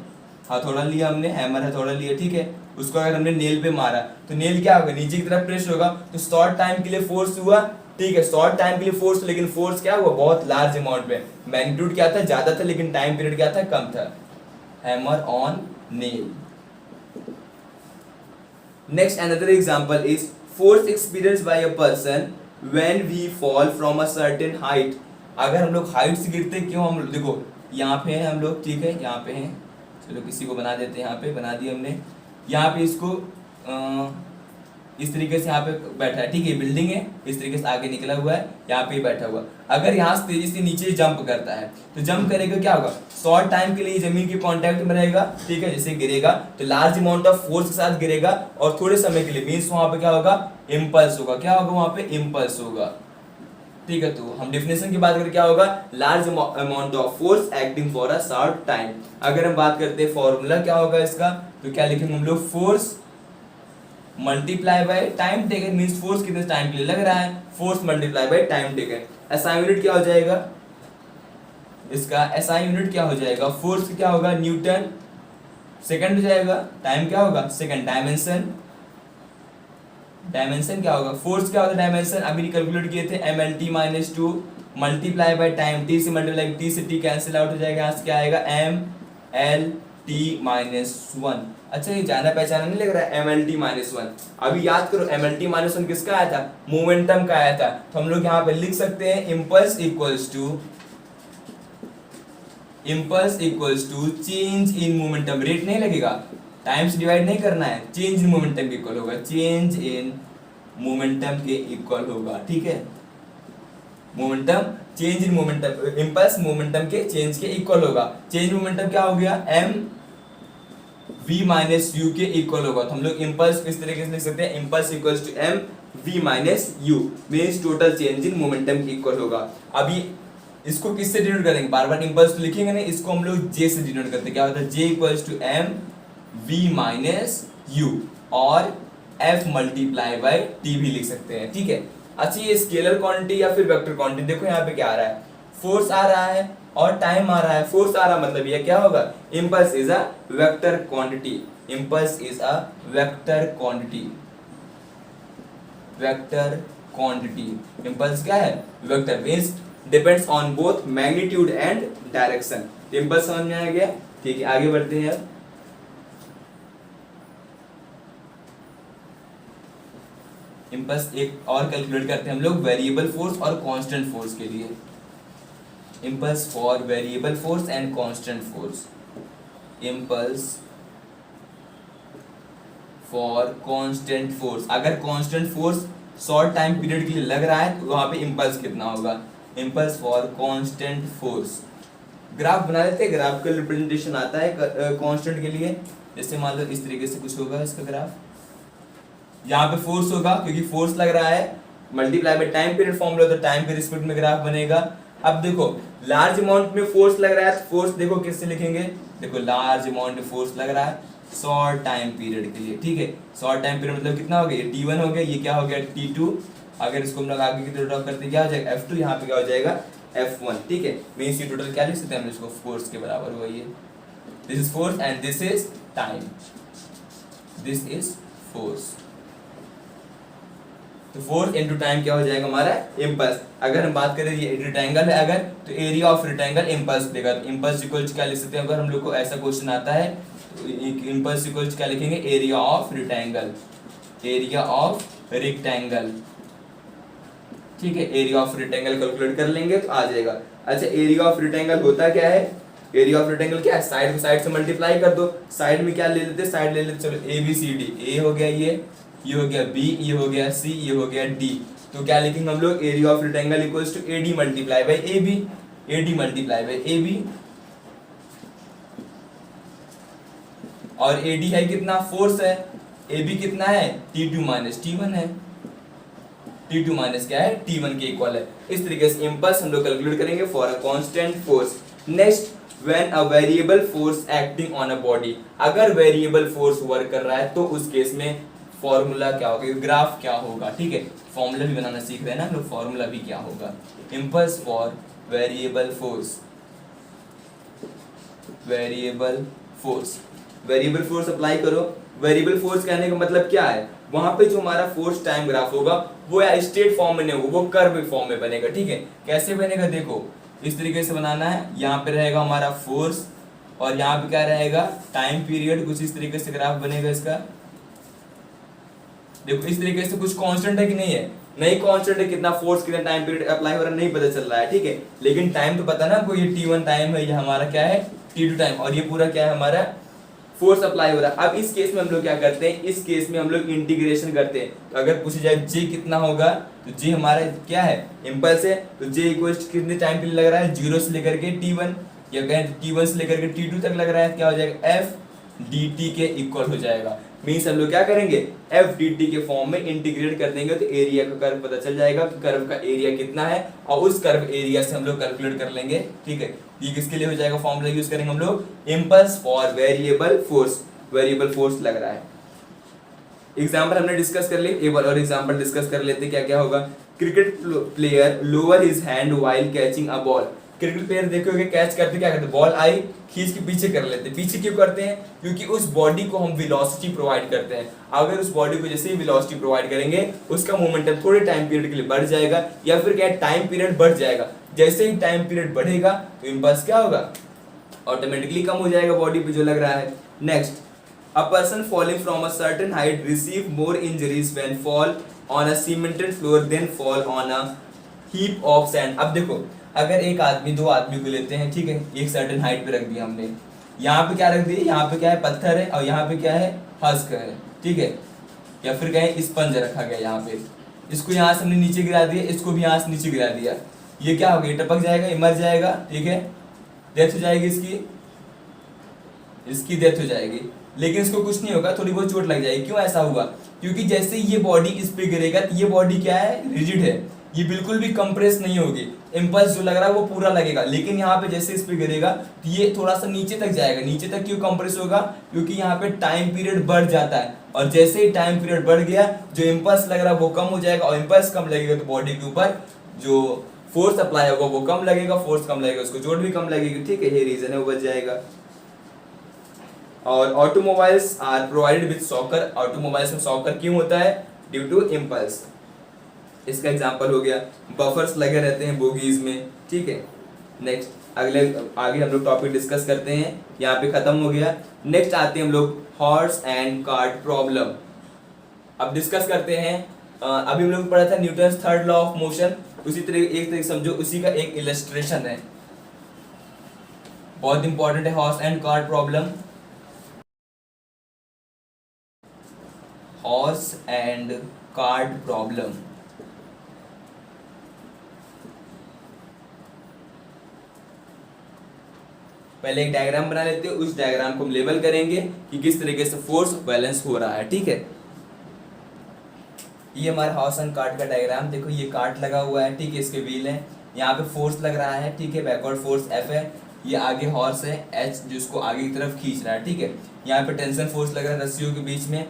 हथौड़ा लिया हमने, हैमर हथौड़ा लिया, ठीक है, उसको अगर हमने नेल पे मारा तो नेल क्या होगा? नीचे की तरफ प्रेस होगा, तो शॉर्ट टाइम के लिए फोर्स हुआ, ठीक है, शॉर्ट टाइम के लिए फोर्स, लेकिन फोर्स क्या हुआ? बहुत लार्ज अमाउंट में, मैग्नीट्यूड क्या था? ज्यादा था, लेकिन टाइम पीरियड क्या था? कम था। Hammer on nail. Next another example is force experienced by a person when we fall from a certain height. अगर हम लोग हाइट से गिरते, क्यों? हम देखो यहाँ पे हैं हम लोग, ठीक है, यहाँ पे हैं, चलो किसी को बना देते हैं, यहाँ पे बना दिया हमने, यहाँ पे इसको इस तरीके से यहाँ पे बैठा है, ठीक है, बिल्डिंग है, इस तरीके से आगे निकला हुआ है, यहाँ पे बैठा हुआ। अगर यहाँ से तेजी से नीचे जंप करता है तो जंप करेगा, क्या होगा? शॉर्ट टाइम के लिए जमीन के कांटेक्ट में रहेगा, ठीक है, जैसे गिरेगा तो लार्ज अमाउंट ऑफ फोर्स के साथ गिरेगा, और थोड़े समय के लिए मीन्स वहां पे क्या होगा? इम्पल्स होगा। क्या होगा वहां पे? इम्पल्स होगा, ठीक है। तो हम डेफिनेशन की बात करें, क्या होगा? Large amount of force acting for a short time. अगर हम बात करते हैं फॉर्मूला क्या होगा इसका, तो क्या लिखेंगे हम लोग? Force multiply by time taken, means force कितने टाइम के लिए लग रहा है, force multiply by time taken. SI unit क्या हो जाएगा इसका? एसआई यूनिट क्या हो जाएगा? फोर्स क्या होगा? न्यूटन सेकंड हो जाएगा, टाइम क्या होगा? सेकंड। डायमेंशन क्या होगा? फोर्स क्या होता है? डायमेंशन अभी कैलकुलेट किए थे, mlt minus 2 multiply by time, T से मल्टीप्लाई, टी से टी कैंसिल आउट हो जाएगा, यहाँ से क्या आएगा? mlt-1। अच्छा, ये जाना पहचाना नहीं लग रहा है, mlt -1। अभी याद करो mlt -1 किसका आया था? मोमेंटम का आया था। तो हम लोग यहाँ पे लिख सकते हैं impulse equals to change in momentum. Rate नहीं लगेगा, टाइम से डिवाइड नहीं करना है, चेंज इन मोमेंटम के इक्वल होगा, चेंज इन मोमेंटम के इक्वल होगा, ठीक है। Momentum change in momentum, impulse momentum के चेंज के इक्वल होगा। चेंज मोमेंटम क्या हो गया? m v माइनस यू के इक्वल होगा। तो हम लोग इम्पल्स किस तरीके से लिख सकते हैं? Impulse equals to m v minus U, means total change in momentum के इक्वल होगा। अभी इसको किससे डिनोट करेंगे? बार बार इम्पल्स तो लिखेंगे नहीं, इसको हम लोग j से डिनोट करते हैं। क्या होता है? j equals to m v minus U, और f मल्टीप्लाई बाय t भी लिख सकते हैं, ठीक है। अच्छा, ये स्केलर क्वांटिटी या फिर वेक्टर क्वांटिटी, देखो यहाँ पे क्या आ रहा है? फोर्स आ रहा है और टाइम आ रहा है। फोर्स आ रहा मतलब ये क्या होगा? Impulse is a vector quantity, impulse is a vector quantity, impulse क्या है? Vector, means depends on both magnitude and direction. Impulse समझ में आ गया, ठीक है। आगे बढ़ते हैं। इम्पल्स एक और कैलकुलेट करते हैं हम लोग, वेरिएबल फोर्स और कांस्टेंट फोर्स के लिए। Impulse for variable force and constant force, impulse for constant force. अगर constant force short time period के लिए लग रहा है तो वहां पे इम्पल्स कितना होगा, impulse for constant force. Graph बना लेते हैं, ग्राफ का रिप्रेजेंटेशन आता है कांस्टेंट के लिए। जैसे मान लो इस तरीके से कुछ होगा इसका ग्राफ, यहाँ पे फोर्स होगा क्योंकि फोर्स लग रहा है, मल्टीप्लाई में टाइम पीरियड फॉर्मूला, तो टाइम के रिस्पेक्ट में ग्राफ बनेगा। अब देखो लार्ज अमाउंट में फोर्स लग रहा है, तो फोर्स देखो किससे लिखेंगे, देखो लार्ज अमाउंट में फोर्स लग रहा है शॉर्ट टाइम पीरियड के लिए, ठीक है। शॉर्ट टाइम पीरियड मतलब कितना हो गया, T1 हो गया, ये क्या हो गया T2। अगर इसको हम लोग आगे की तरफ ड्रॉ करते क्या हो जाएगा F2, यहाँ पे क्या हो जाएगा F1, ठीक है। मींस ये टोटल क्या लिख सकते हैं हम इसको, फोर्स के बराबर हुआ ये। This is force and this is time, this is force. तो फोर्स इनटू टाइम क्या हो जाएगा हमारा इम्पल्स। अगर हम बात करें ये रेक्टेंगल है अगर, तो एरिया ऑफ रेक्टेंगल इम्पल्स देगा, तो इम्पल्स इक्वल क्या लिख सकते हैं, अगर हम लोग को ऐसा क्वेश्चन आता है तो इम्पल्स इक्वल क्या लिखेंगे, area of rectangle, area of rectangle, ठीक है। एरिया ऑफ रेक्टेंगल कैलकुलेट कर लेंगे तो आ जाएगा। अच्छा एरिया ऑफ रेक्टेंगल होता क्या है, एरिया ऑफ रेक्टेंगल क्या है, साइड को साइड से मल्टीप्लाई कर दो। साइड में क्या ले लेते, साइड ले लेते, चलो ए बी सी डी, ए हो गया ये हो गया बी, ये हो गया सी, ये हो गया डी। तो क्या लिखेंगे हम लोग, area of rectangle equals to A D multiply by A B, A D multiply by A B. और ए डी है कितना, फोर्स है, ए बी कितना है T2 माइनस T1 है, T2 माइनस क्या है T1 के इक्वल है। इस तरीके से इम्पल्स हम लोग कैलकुलेट करेंगे for a constant force. Next, when a variable force acting on a body, अगर वेरिएबल फोर्स वर्क कर रहा है तो उस केस में फॉर्मूला क्या होगा, ग्राफ क्या होगा, ठीक है। फॉर्मूला भी बनाना सीख रहे हैं ना हम लोग, फॉर्मूला भी क्या होगा, impulse for variable force, variable force, variable force apply करो। वेरिएबल फोर्स कहने का मतलब क्या है, वहां पे जो हमारा फोर्स टाइम ग्राफ होगा वो या स्ट्रेट फॉर्म में नहीं होगा, वो कर्व फॉर्म में बनेगा, ठीक है। कैसे बनेगा, देखो इस तरीके से बनाना है, यहाँ पे रहेगा हमारा फोर्स और यहाँ पे क्या रहेगा टाइम पीरियड, कुछ इस तरीके से ग्राफ बनेगा इसका। देखो इस तरीके से कुछ कांस्टेंट है कि नहीं है, नहीं कांस्टेंट है, कितना फोर्स कितना टाइम पीरियड अप्लाई हो रहा है नहीं पता चल रहा है, ठीक है। लेकिन टाइम तो पता ना आपको, ये T1 टाइम है, ये हमारा क्या है T2 टाइम, और ये पूरा क्या है हमारा फोर्स अप्लाई हो रहा है। अब इस केस में हम लोग क्या करते हैं, इस केस में हम लोग इंटीग्रेशन करते हैं। तो अगर पूछा जाए J कितना होगा, तो J हमारा क्या है इम्पल्स है, तो J इक्वल्स कितने टाइम पीरियड लग रहा है, 0 से लेकर के T1, या कहें T1 से लेकर के T2 तक लग रहा है, क्या हो जाएगा F dt के इक्वल हो जाएगा। मींस हम लोग क्या करेंगे, F dt के फॉर्म में इंटीग्रेट कर देंगे तो एरिया का कर्व पता चल जाएगा कि कर्व का एरिया कितना है, और उस कर्व एरिया से हम लोग कैलकुलेट कर लेंगे, ठीक है। ये किसके लिए हो जाएगा, फॉर्मूला यूज करेंगे हम लोग, impulse for variable force, variable force लग रहा है। एग्जाम्पल हमने डिस्कस कर ली, एक बार और एग्जाम्पल डिस्कस कर लेते क्या क्या होगा। Cricket player lower his hand while catching a ball, cricket player देखोगे कैच करते क्या करते, बॉल आई खींच के पीछे कर लेते, पीछे क्यों करते हैं, क्योंकि उस बॉडी को हम वेलोसिटी प्रोवाइड करते हैं। अगर उस बॉडी को जैसे ही वेलोसिटी प्रोवाइड करेंगे उसका मोमेंटम थोड़े टाइम पीरियड के लिए बढ़ जाएगा, या फिर क्या टाइम पीरियड बढ़ जाएगा। जैसे ही टाइम पीरियड बढ़ेगा तो इम्पल्स क्या होगा, ऑटोमेटिकली कम हो जाएगा बॉडी पे जो लग रहा है। Next, a person falling from a certain height receive more injuries when fall on a cemented floor then fall on a heap of sand. अब देखो अगर एक आदमी दो आदमी को लेते हैं, ठीक है, एक सर्टेन हाइट पे रख दिया हमने, यहाँ पे क्या रख दिया, यहाँ पे क्या है पत्थर है और यहाँ पे क्या है हस्क है, ठीक है, या फिर कहें स्पंज रखा गया यहाँ पे, इसको यहाँ से हमने नीचे गिरा दिया, इसको भी यहाँ से नीचे गिरा दिया, ये क्या हो गया, टपक जाएगा, ये मर जाएगा, ठीक है, डेथ हो जाएगी इसकी डेथ हो जाएगी। लेकिन इसको कुछ नहीं होगा, थोड़ी बहुत चोट लग जाएगी। क्यों ऐसा हुआ, क्योंकि जैसे ही ये बॉडी इस पे गिरेगा तो ये बॉडी क्या है, रिजिड है, ये बिल्कुल भी कंप्रेस नहीं होगी, इम्पल्स जो लग रहा है वो पूरा लगेगा। लेकिन यहाँ पे जैसे इस पे गिरेगा तो ये थोड़ा सा नीचे तक जाएगा, नीचे तक क्यों कंप्रेस होगा, क्योंकि यहाँ पे टाइम पीरियड बढ़ जाता है, और जैसे ही टाइम पीरियड बढ़ गया जो इम्पल्स लग रहा है वो कम हो जाएगा, और इम्पल्स कम लगेगा तो बॉडी के ऊपर जो फोर्स अप्लाई होगा वो कम लगेगा, फोर्स कम लगेगा उसको चोट भी कम लगेगी, ठीक है, ये रीजन है वो बच जाएगा। और automobiles are provided with shocker, automobiles में शॉकर क्यों होता है, ड्यू टू इम्पल्स। इसका एग्जांपल हो गया, बफर्स लगे रहते हैं बोगीज में, ठीक है। नेक्स्ट आगे हम लोग टॉपिक डिस्कस करते हैं, यहाँ पे खत्म हो गया। नेक्स्ट आते हैं हम लोग हॉर्स एंड कार्ट प्रॉब्लम। अब डिस्कस करते हैं, अभी हम लोग पढ़ा था Newton's third law of motion, उसी तरह एक तरीके समझो उसी का एक इलस्ट्रेशन है। बहुत इंपॉर्टेंट है horse and cart problem. Horse and cart problem. पहले एक डायग्राम बना लेते हैं, उस डायग्राम को हम लेबल करेंगे कि किस तरीके से फोर्स बैलेंस हो रहा है। ठीक है, ये हमारा हॉर्स एंड कार्ट का डायग्राम। देखो ये कार्ट लगा हुआ है, ठीक है, इसके व्हील है, यहाँ पे फोर्स लग रहा है, ठीक है, बैकवर्ड फोर्स F है, ये आगे हॉर्स है H जिसको आगे की तरफ खींच रहा है। ठीक है, यहाँ पे टेंशन फोर्स लग रहा है रस्सियों के बीच में,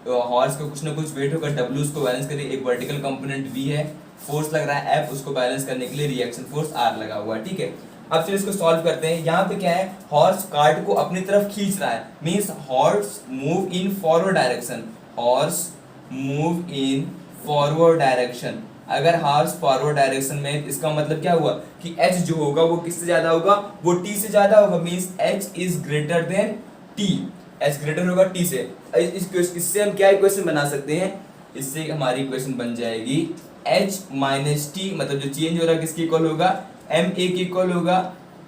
तो हॉर्स को कुछ ना कुछ वेट होगा W उसको बैलेंस करिए, एक वर्टिकल कंपोनेंट V है, फोर्स लग रहा है F, उसको बैलेंस करने के लिए रिएक्शन फोर्स R लगा हुआ है। ठीक है, अब चलिए इसको सॉल्व करते हैं। यहाँ पे क्या है, हॉर्स कार्ट को अपनी तरफ खींच रहा है, means horse move in forward direction, horse move in forward direction. अगर हॉर्स फॉरवर्ड डायरेक्शन में, इसका मतलब क्या हुआ कि H जो होगा वो किससे ज्यादा होगा, वो T से ज्यादा होगा, means H is greater then T, H greater होगा T से। इससे हम क्या इक्वेशन बना सकते हैं, इससे हमारी इक्वेशन बन जाएगी H माइनस T, मतलब जो चेंज हो रहा है किसके इक्वल होगा, ma के इक्वल होगा।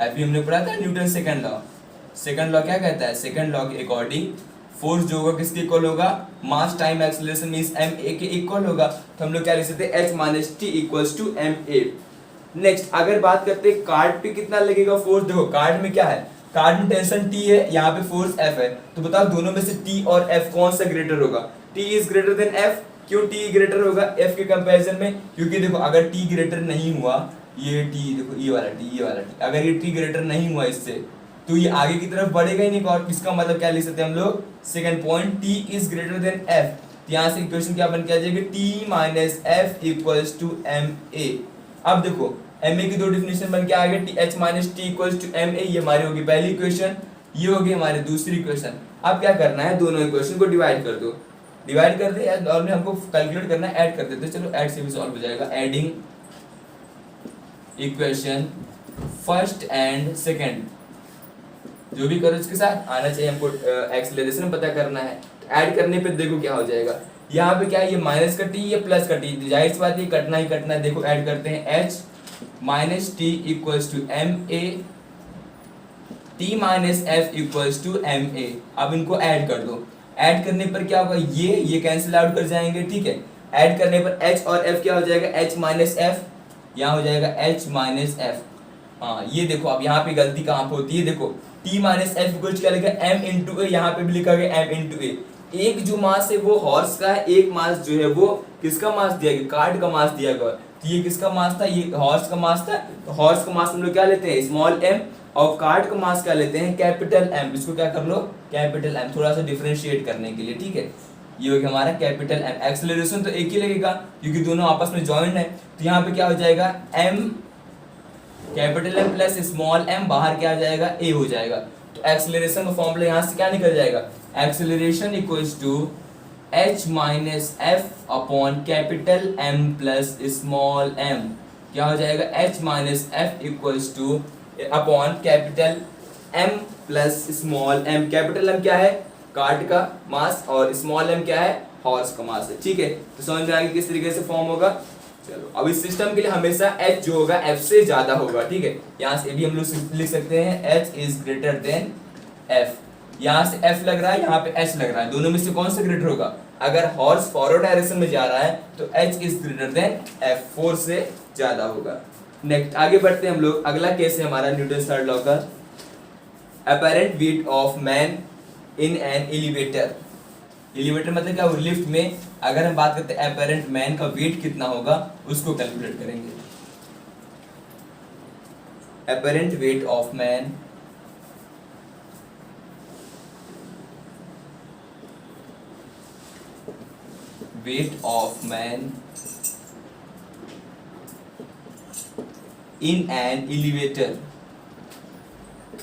अभी हमने पढ़ा था Newton second law, second law क्या कहता है, सेकंड लॉ के अकॉर्डिंग फोर्स जो होगा किसके इक्वल होगा, mass time acceleration means ma के इक्वल होगा। तो हम लोग क्या लिख सकते हैं, h minus T equals to ma। Next अगर बात करते हैं कार्ड पे कितना लगेगा फोर्स, देखो कार्ड में क्या है, कार्ड में टेंशन T है, यहाँ पे फोर्स F है, तो बताओ दोनों में से T और F कौन सा ग्रेटर होगा, T is greater then F। क्यों T ग्रेटर होगा F के कंपैरिजन में, क्योंकि देखो अगर T ग्रेटर नहीं हुआ, ये T देखो, ये वाला T, ये वाला T, अगर ये T ग्रेटर नहीं हुआ इससे, तो ये आगे की तरफ बढ़ेगा ही नहीं। और इसका मतलब क्या लिख सकते हैं हम लोग, second point T is greater then F। यहाँ से इक्वेशन क्या बन के आ जाएगी, T minus F equals to ma। अब देखो ma की दो डिफिनेशन बन के आ गए, H minus T equals to ma, ये हमारी होगी पहली इक्वेशन, ये होगी हमारी दूसरी इक्वेशन। अब क्या करना है, दोनों इक्वेशन को डिवाइड कर दो, डिवाइड कर दे और में हमको कैलकुलेट करना है, ऐड कर देते, चलो ऐड से भी सॉल्व हो जाएगा। Adding equation first and second, जो भी करो इसके साथ आना चाहिए हमको, एक्सेलरेशन पता करना है। ऐड करने पे देखो क्या हो जाएगा, यहाँ पे क्या है, ये माइनस का टी, ये प्लस का टी, जाहिर सी बात है कटना ही कटना है। देखो ऐड करते हैं, h minus T equals to ma, t minus f equals to ma। अब इनको ऐड कर दो, ऐड करने पर क्या होगा, ये कैंसिल आउट कर जाएंगे। ठीक है, ऐड करने पर h और f क्या हो जाएगा, h माइनस f, यहाँ हो जाएगा h माइनस f। हाँ ये देखो, अब यहाँ पे गलती कहाँ पे होती है, देखो t माइनस एफ इक्वल क्या लिखा है, m इंटू ए, यहाँ पे भी लिखा गया m इंटू ए। एक जो मास है वो हॉर्स का है, एक मास जो है वो किसका मास दिया गया, कार्ड का मास दिया गया। तो ये किसका मास था, ये हॉर्स का मास था, तो हॉर्स का मास हम लोग क्या लेते हैं, स्मॉल m, और कार्ड का मास क्या लेते हैं, कैपिटल M। इसको क्या कर लो, कैपिटल M, थोड़ा सा डिफरेंशिएट करने के लिए। ठीक है, ये हो गया हमारा कैपिटल M। एक्सेलरेशन तो एक ही लगेगा क्योंकि दोनों आपस में जॉइंट है, तो यहाँ पे क्या हो जाएगा, m capital M plus small m, बाहर क्या आ जाएगा, a हो जाएगा। तो एक्सेलरेशन का फॉर्मूला यहाँ से क्या निकल जाएगा, acceleration equals to h minus F upon capital M plus small m। क्या हो जाएगा, h minus F equals to upon capital M plus small m। Capital M क्या है, कार्ड का मास, और स्मॉल m क्या है, हॉर्स का मास है। ठीक है, तो समझ में आ गया किस तरीके से फॉर्म होगा। चलो अब इस सिस्टम के लिए हमेशा h जो होगा f से ज्यादा होगा। ठीक है, यहाँ से भी हम लोग लिख सकते हैं h is greater then f। यहाँ से f लग रहा है, यहाँ पे h लग रहा है, दोनों में से कौन सा ग्रेटर होगा, अगर हॉर्स फॉरवर्ड डायरेक्शन में जा रहा है तो h is greater then f, 4 से ज्यादा होगा। नेक्स्ट आगे बढ़ते हैं हम लोग, अगला केस है हमारा न्यूटन थर्ड लॉ का, apparent weight of man in an elevator. Elevator मतलब क्या, वो लिफ्ट में अगर हम बात करते हैं अपैरेंट मैन का वेट कितना होगा उसको कैलकुलेट करेंगे। Apparent weight of man in an elevator,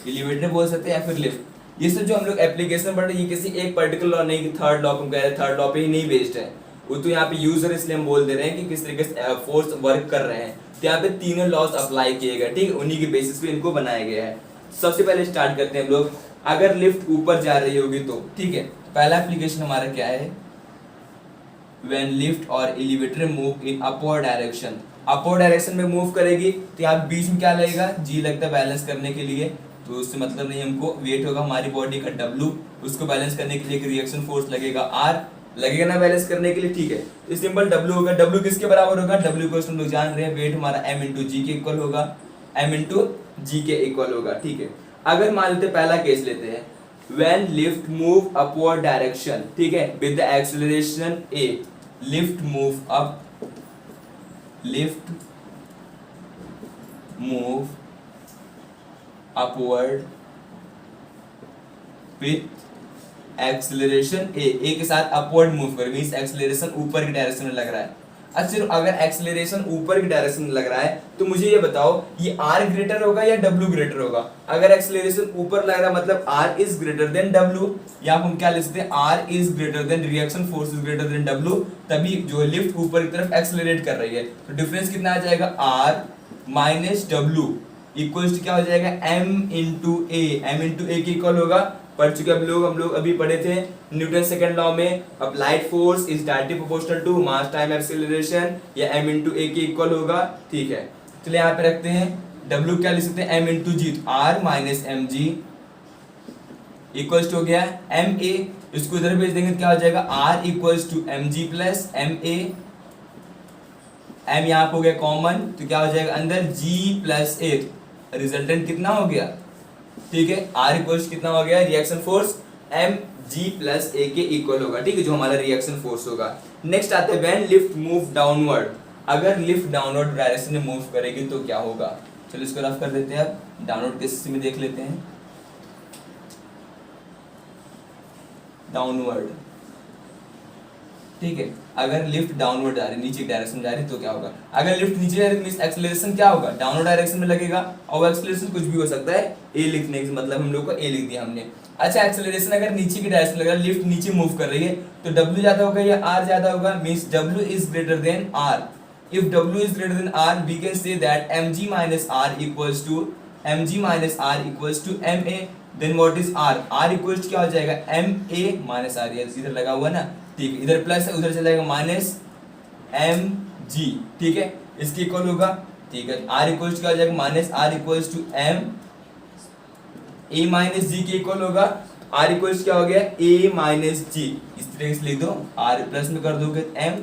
elevator बोल सकते हैं या फिर लिफ्ट। ये सब जो हम लोग एप्लीकेशन पढ़ रहे हैं ये किसी एक पर्टिकुलर लॉ नहीं, थर्ड लॉ को कह रहे हैं, थर्ड लॉ पे ही नहीं बेस्ड है वो, तो यहाँ पे यूजर इसलिए हम बोल दे रहे हैं कि किस तरीके से फोर्स वर्क कर रहे हैं, तो यहाँ पे तीनों लॉज अप्लाई किए गए। ठीक है, उन्हीं के बेसिस पे इनको बनाया गया है। सबसे पहले स्टार्ट करते हैं हम लोग, अगर लिफ्ट ऊपर जा रही होगी तो, ठीक है, पहला एप्लीकेशन हमारा क्या है, व्हेन लिफ्ट और elevator move in upward direction, upward direction में मूव करेगी तो यहाँ बीच में क्या लगेगा, जी लगता है बैलेंस करने के लिए, तो उससे मतलब नहीं हमको। वेट होगा हमारी बॉडी का W, उसको बैलेंस करने के लिए एक रिएक्शन फोर्स लगेगा R, लगेगा ना बैलेंस करने के लिए, ठीक है। तो सिंपल W होगा, W किसके बराबर होगा, W को हम लोग जान रहे हैं, वेट हमारा M इंटू जी के इक्वल होगा, M इंटू जी के इक्वल होगा, ठीक है। अगर मान लेते पहला केस लेते हैं, when lift move upward direction, ठीक है, with the acceleration a, lift move upward with acceleration a के साथ अपवर्ड मूव कर, मींस एक्सेलरेशन ऊपर की डायरेक्शन में लग रहा है। अच्छा, अगर एक्सेलरेशन ऊपर की डायरेक्शन में लग रहा है तो मुझे ये बताओ ये R ग्रेटर होगा या W ग्रेटर होगा। अगर एक्सेलरेशन ऊपर लग रहा है मतलब R is greater then W, या हम क्या लिख सकते हैं, R is greater then reaction force is greater then W, तभी जो लिफ्ट ऊपर की तरफ एक्सेलरेट कर रही है। तो डिफरेंस कितना आ जाएगा, R minus W equals to क्या हो जाएगा, M इंटू ए के इक्वल होगा। पढ़ चुके हम लोग अभी पढ़े थे न्यूटन सेकंड लॉ में, applied force is directly proportional to mass time acceleration, या m इंटू ए के इक्वल होगा, ठीक है। चलिए यहाँ पे रखते हैं, w क्या लिख सकते हैं, m into G, r minus M G equals to हो गया एम ए, इसको इधर भेज देंगे तो क्या हो जाएगा, r equals to M G plus M A, m यहाँ पे हो गया कॉमन तो क्या हो जाएगा अंदर g प्लस ए, रिजल्टेंट कितना हो गया, ठीक है, R इक्वल्स कितना हो गया, reaction force m g plus a के इक्वल होगा, ठीक है, जो हमारा रिएक्शन फोर्स होगा। नेक्स्ट आते हैं व्हेन लिफ्ट मूव डाउनवर्ड, अगर लिफ्ट डाउनवर्ड डायरेक्शन में मूव करेगी तो क्या होगा। चलो इसको रफ कर देते हैं, अब डाउनवर्ड के स्थिति में देख लेते हैं। डाउनवर्ड, ठीक है, अगर लिफ्ट डाउनवर्ड जा रही है, नीचे डायरेक्शन में जा रही है तो क्या होगा। अगर लिफ्ट नीचे जा रही है तो एक्सेलरेशन क्या होगा, डाउनवर्ड डायरेक्शन में लगेगा, और एक्सेलरेशन कुछ भी हो सकता है, ए लिखने के मतलब हम लोग को ए लिख दिया हमने। अच्छा, एक्सेलरेशन अगर नीचे की डायरेक्शन लग रहा है, लिफ्ट नीचे मूव कर रही है तो W ज्यादा होगा या R ज्यादा होगा, means W is greater than R। If W is greater than R we can say that mg minus R equals to ma, then what is R, R equals क्या हो जाएगा, ma minus R, इधर लगा हुआ ना, ठीक है, इधर प्लस है उधर चला जाएगा माइनस एम जी, ठीक है, इसके इक्वल होगा, ठीक है। R इक्वल्स क्या हो जाएगा, minus R equals to M a minus g के इक्वल होगा। R इक्वल्स क्या हो गया, ए माइनस जी, इस तरीके से लिख दो, R प्लस में कर दोगे एम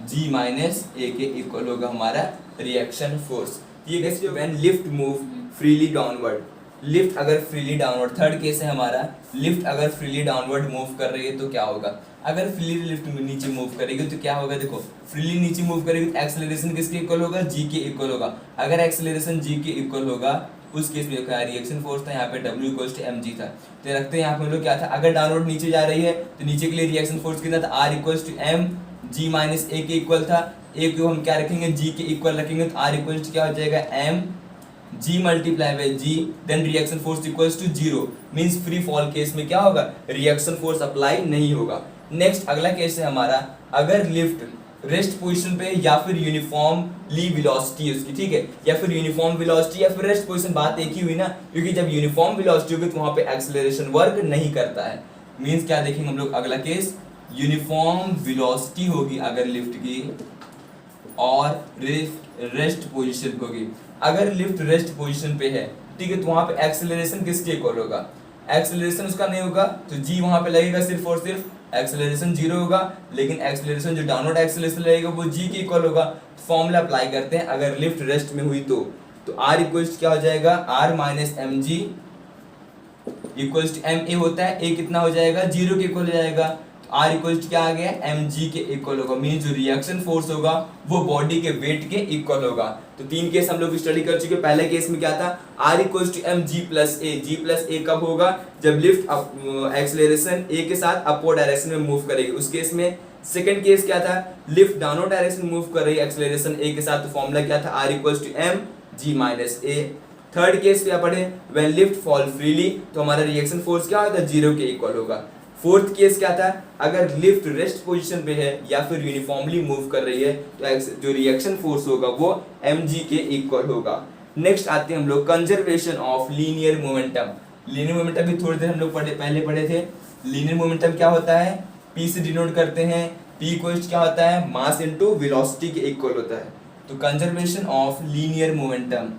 जी माइनस ए के इक्वल होगा हमारा रिएक्शन फोर्स। ये कैसे, when lift move freely downward, lift अगर फ्रीली डाउनवर्ड, थर्ड केस है हमारा, लिफ्ट अगर फ्रीली डाउनवर्ड मूव कर रही है तो क्या होगा। अगर फ्रीली लिफ्ट नीचे मूव करेगी तो क्या होगा, देखो फ्रीली नीचे मूव करेगी तो एक्सेलरेशन किसके इक्वल होगा, जी के इक्वल होगा। अगर एक्सेलरेशन जी के इक्वल होगा उस केस में क्या रिएक्शन फोर्स था यहाँ पे W इक्वल्स टू mg था। तो रखते हैं यहाँ पे हम लोग क्या था, अगर डाउनवर्ड नीचे जा रही है तो नीचे के लिए रिएक्शन फोर्स कितना था, R equals to M G minus a के इक्वल था। ए को हम क्या रखेंगे, जी के इक्वल रखेंगे तो R इक्वल्स क्या हो जाएगा, M G multiply by G, then reaction force equals to zero, means free fall case में क्या होगा, रिएक्शन फोर्स अप्लाई नहीं होगा। नेक्स्ट अगला केस है हमारा, अगर लिफ्ट रेस्ट पोजीशन पे या फिर यूनिफॉर्मली वेलोसिटी है उसकी, ठीक है, या फिर यूनिफॉर्म वेलोसिटी या फिर रेस्ट पोजीशन, बात एक ही हुई ना, क्योंकि जब यूनिफॉर्म वेलोसिटी होगी तो वहां पे एक्सेलरेशन वर्क नहीं करता है। मींस क्या देखेंगे हम लोग, अगला केस यूनिफॉर्म वेलोसिटी होगी अगर लिफ्ट की, और रेस्ट पोजीशन होगी। अगर लिफ्ट रेस्ट पोजीशन पे है, ठीक है, तो वहां पे एक्सेलरेशन किसके इक्वल होगा, एक्सेलरेशन उसका नहीं होगा तो जी वहां पे लगेगा सिर्फ और सिर्फ, एक्सेलरेशन जीरो होगा, लेकिन एक्सेलरेशन जो डाउनवर्ड एक्सेलरेशन लगेगा वो जी के इक्वल होगा। फॉर्मूला अप्लाई करते हैं, अगर लिफ्ट रेस्ट में हुई तो R इक्वल्स क्या हो जाएगा, R minus M G equals to M A होता है, ए कितना हो जाएगा, जीरो के इक्वल हो जाएगा। R इक्वल्स क्या आ गया, एम जी के इक्वल होगा, मीन जो रिएक्शन फोर्स होगा वो बॉडी के वेट के इक्वल होगा। तो तीन केस हम लोग स्टडी कर चुके। पहले केस में क्या था, R equals to M G plus a, g plus a कब होगा, जब लिफ्ट एक्सेलरेशन ए के साथ अपवर्ड डायरेक्शन में मूव करेगी, उस केस में। सेकंड केस क्या था, लिफ्ट डाउनवर्ड डायरेक्शन मूव कर रही है एक्सेलरेशन ए के साथ, तो फॉर्मूला क्या था, R equals to M G minus A. Third case क्या पढ़े, व्हेन लिफ्ट फॉल फ्रीली, तो हमारा रिएक्शन फोर्स क्या होगा, जीरो के इक्वल होगा। फोर्थ केस क्या था, अगर लिफ्ट रेस्ट पोजीशन पे है या फिर यूनिफॉर्मली मूव कर रही है तो जो रिएक्शन फोर्स होगा वो mg के इक्वल होगा। नेक्स्ट आते हैं हम लोग conservation of linear momentum. Linear momentum भी थोड़ी देर हम लोग पहले पढ़े थे। लीनियर मोमेंटम क्या होता है, p से डिनोट करते हैं, p इक्वल्स क्या होता है, मास इनटू वेलोसिटी के इक्वल होता है। तो conservation of linear momentum,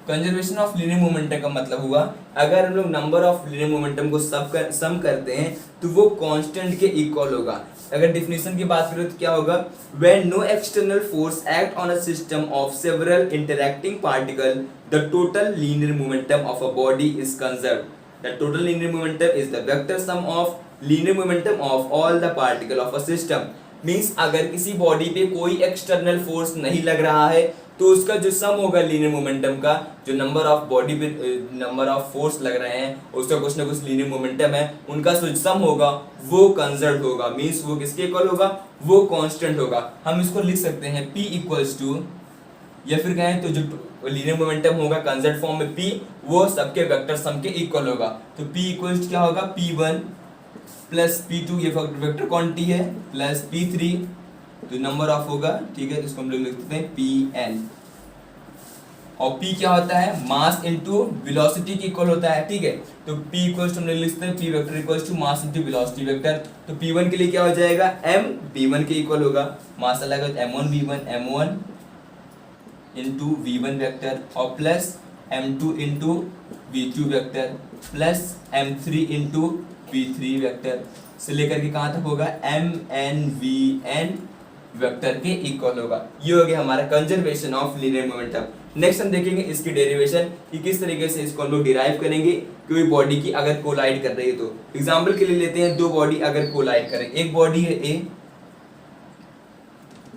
conservation of linear momentum का मतलब हुआ अगर हम लोग नंबर ऑफ लीनियर मोमेंटम को सम करते हैं तो वो कांस्टेंट के इक्वल होगा। अगर डिफिनेशन की बात करें तो क्या होगा, when no external force act on a system of several interacting particle the total linear momentum of a body is conserved. The total linear momentum is the vector sum of linear momentum of all the particle of a system. Means अगर किसी body पे कोई external force नहीं लग रहा है तो उसका जो सम होगा लीनियर मोमेंटम का, जो नंबर ऑफ बॉडी पे नंबर ऑफ फोर्स लग रहे हैं उसका कुछ ना कुछ लीनियर मोमेंटम है, उनका जो सम होगा वो कंजर्व्ड होगा। मींस वो किसके इक्वल होगा, वो कांस्टेंट होगा। हम इसको लिख सकते हैं P इक्वल्स टू, या फिर कहें तो जो लीनियर मोमेंटम होगा कंजर्व्ड फॉर्म में P, वो सबके वेक्टर सम के इक्वल होगा। तो P इक्वल्स क्या होगा, P1 प्लस P2 ये वेक्टर क्वांटिटी है, प्लस P3 तो नंबर ऑफ होगा, ठीक है, इसको हम लोग लिख देते हैं Pn। और P क्या होता है, मास इनटू वेलोसिटी के इक्वल होता है, ठीक है। तो P इक्वल्स हम लोग लिखते हैं P vector equals to mass into velocity vector. तो P1 के लिए क्या हो जाएगा, m V1 के इक्वल होगा, मास अलग है m1 V1 m1 into V1 vector और plus m2 into V2 vector plus m3 into V3 vector से लेकर के कहाँ तक होगा mn वेक्टर के इक्वल होगा। ये हो गया हमारा conservation of linear momentum. Next हम देखेंगे इसकी डेरिवेशन कि किस तरीके से इसको हम लोग डिराइव करेंगे कोई बॉडी की अगर कोलाइड कर रही है तो। एग्जांपल के लिए लेते हैं दो बॉडी अगर कोलाइड करें, एक बॉडी है A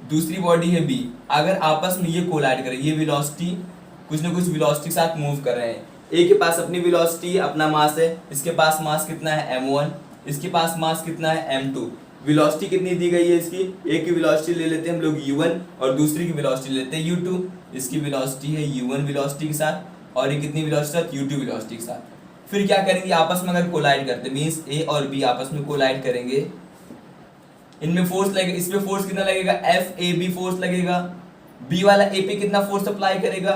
दूसरी बॉडी है B, अगर आपस में ये कोलाइड करें, ये वेलोसिटी कुछ ना कुछ वेलोसिटी के साथ मूव कर रहे हैं। A के पास अपनी वेलोसिटी है, अपना मास है, इसके पास मास कितना है m1, इसके पास मास कितना है m2। वेलोसिटी कितनी दी गई है इसकी, एक की वेलोसिटी ले लेते हैं हम लोग u1 और दूसरी की वेलोसिटी लेते हैं u2। इसकी वेलोसिटी है u1 वेलोसिटी के साथ और ये कितनी वेलोसिटी है u2 वेलोसिटी के साथ। फिर क्या करेंगे, आपस में अगर कोलाइड करते मींस A और B आपस में कोलाइड करेंगे, इनमें फोर्स लगेगा, इस पे फोर्स कितना लगेगा FAB फोर्स लगेगा, B वाला A पे कितना फोर्स अप्लाई करेगा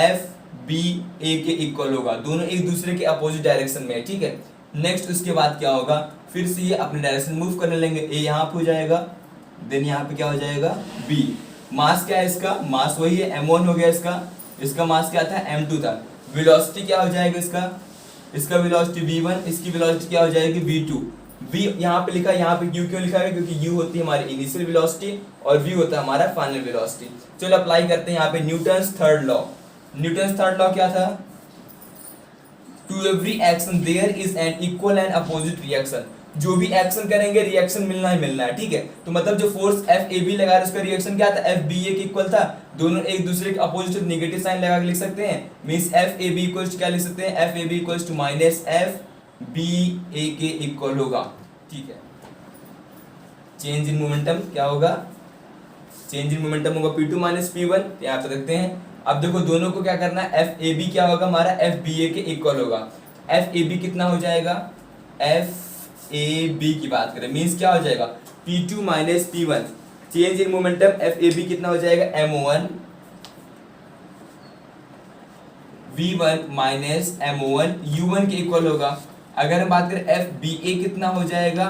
FBA के इक्वल होगा, दोनों एक दूसरे के अपोजिट डायरेक्शन में है, ठीक है। नेक्स्ट उसके बाद क्या होगा, फिर से ये अपने डायरेक्शन मूव करने लेंगे, A यहाँ पे हो जाएगा, देन यहाँ पे क्या हो जाएगा B। मास क्या है इसका, मास वही है m1 हो गया इसका मास क्या था m2 था। वेलोसिटी क्या हो जाएगा इसका वेलोसिटी v1, इसकी वेलोसिटी क्या हो जाएगी v2। v यहाँ पे लिखा है, यहाँ पे u क्यों लिखा है, क्योंकि u होती है हमारी इनिशियल वेलोसिटी और v होता है हमारा फाइनल वेलोसिटी। चलो अप्लाई करते हैं यहाँ पे Newton's third law. Newton's third law क्या था, to every action there is an equal and opposite reaction. जो भी एक्शन करेंगे रिएक्शन मिलना ही मिलना है, ठीक है। तो मतलब जो फोर्स FAB लगा रहा है उसका रिएक्शन क्या था FBA के इक्वल था, दोनों एक दूसरे के अपोजिट नेगेटिव साइन लगा के लिख सकते हैं। मींस FAB इक्वल्स क्या लिख सकते हैं, FAB equals to minus FBA के इक्वल होगा, ठीक है। चेंज इन मोमेंटम क्या होगा, चेंज इन मोमेंटम होगा P2 माइनस P1, यहाँ पे रखते हैं। अब देखो दोनों को क्या करना है, FAB क्या होगा हमारा FBA के इक्वल होगा। FAB कितना हो जाएगा, FAB की बात करें मींस क्या हो जाएगा P2 minus P1। Change in momentum FAB कितना हो जाएगा m1 V1 minus m1 U1 के इक्वल होगा। अगर हम बात करें FBA कितना हो जाएगा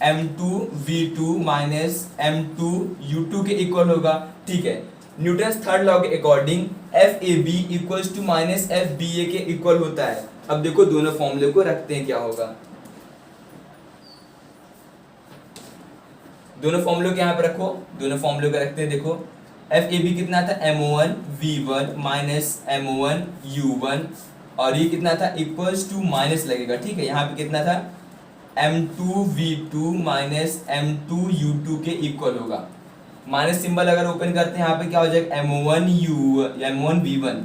m2 V2 minus m2 U2 के इक्वल होगा, ठीक है। न्यूटन्स थर्ड लॉ के according FAB equals to minus FBA के इक्वल होता है। अब देखो दोनों फॉर्मूले को रखते हैं क्या होगा, दोनों फॉर्मूले को यहाँ पे रखो, दोनों फॉर्मूले को रखते हैं। देखो FAB कितना था m1 V1 minus m1 U1 और ये कितना था इक्वल्स टू माइनस लगेगा, ठीक है। यहाँ पे कितना था m2 V2 minus m2 U2 के इक्वल होगा। माइनस सिंबल अगर ओपन करते हैं यहाँ पे क्या हो जाएगा m1 V1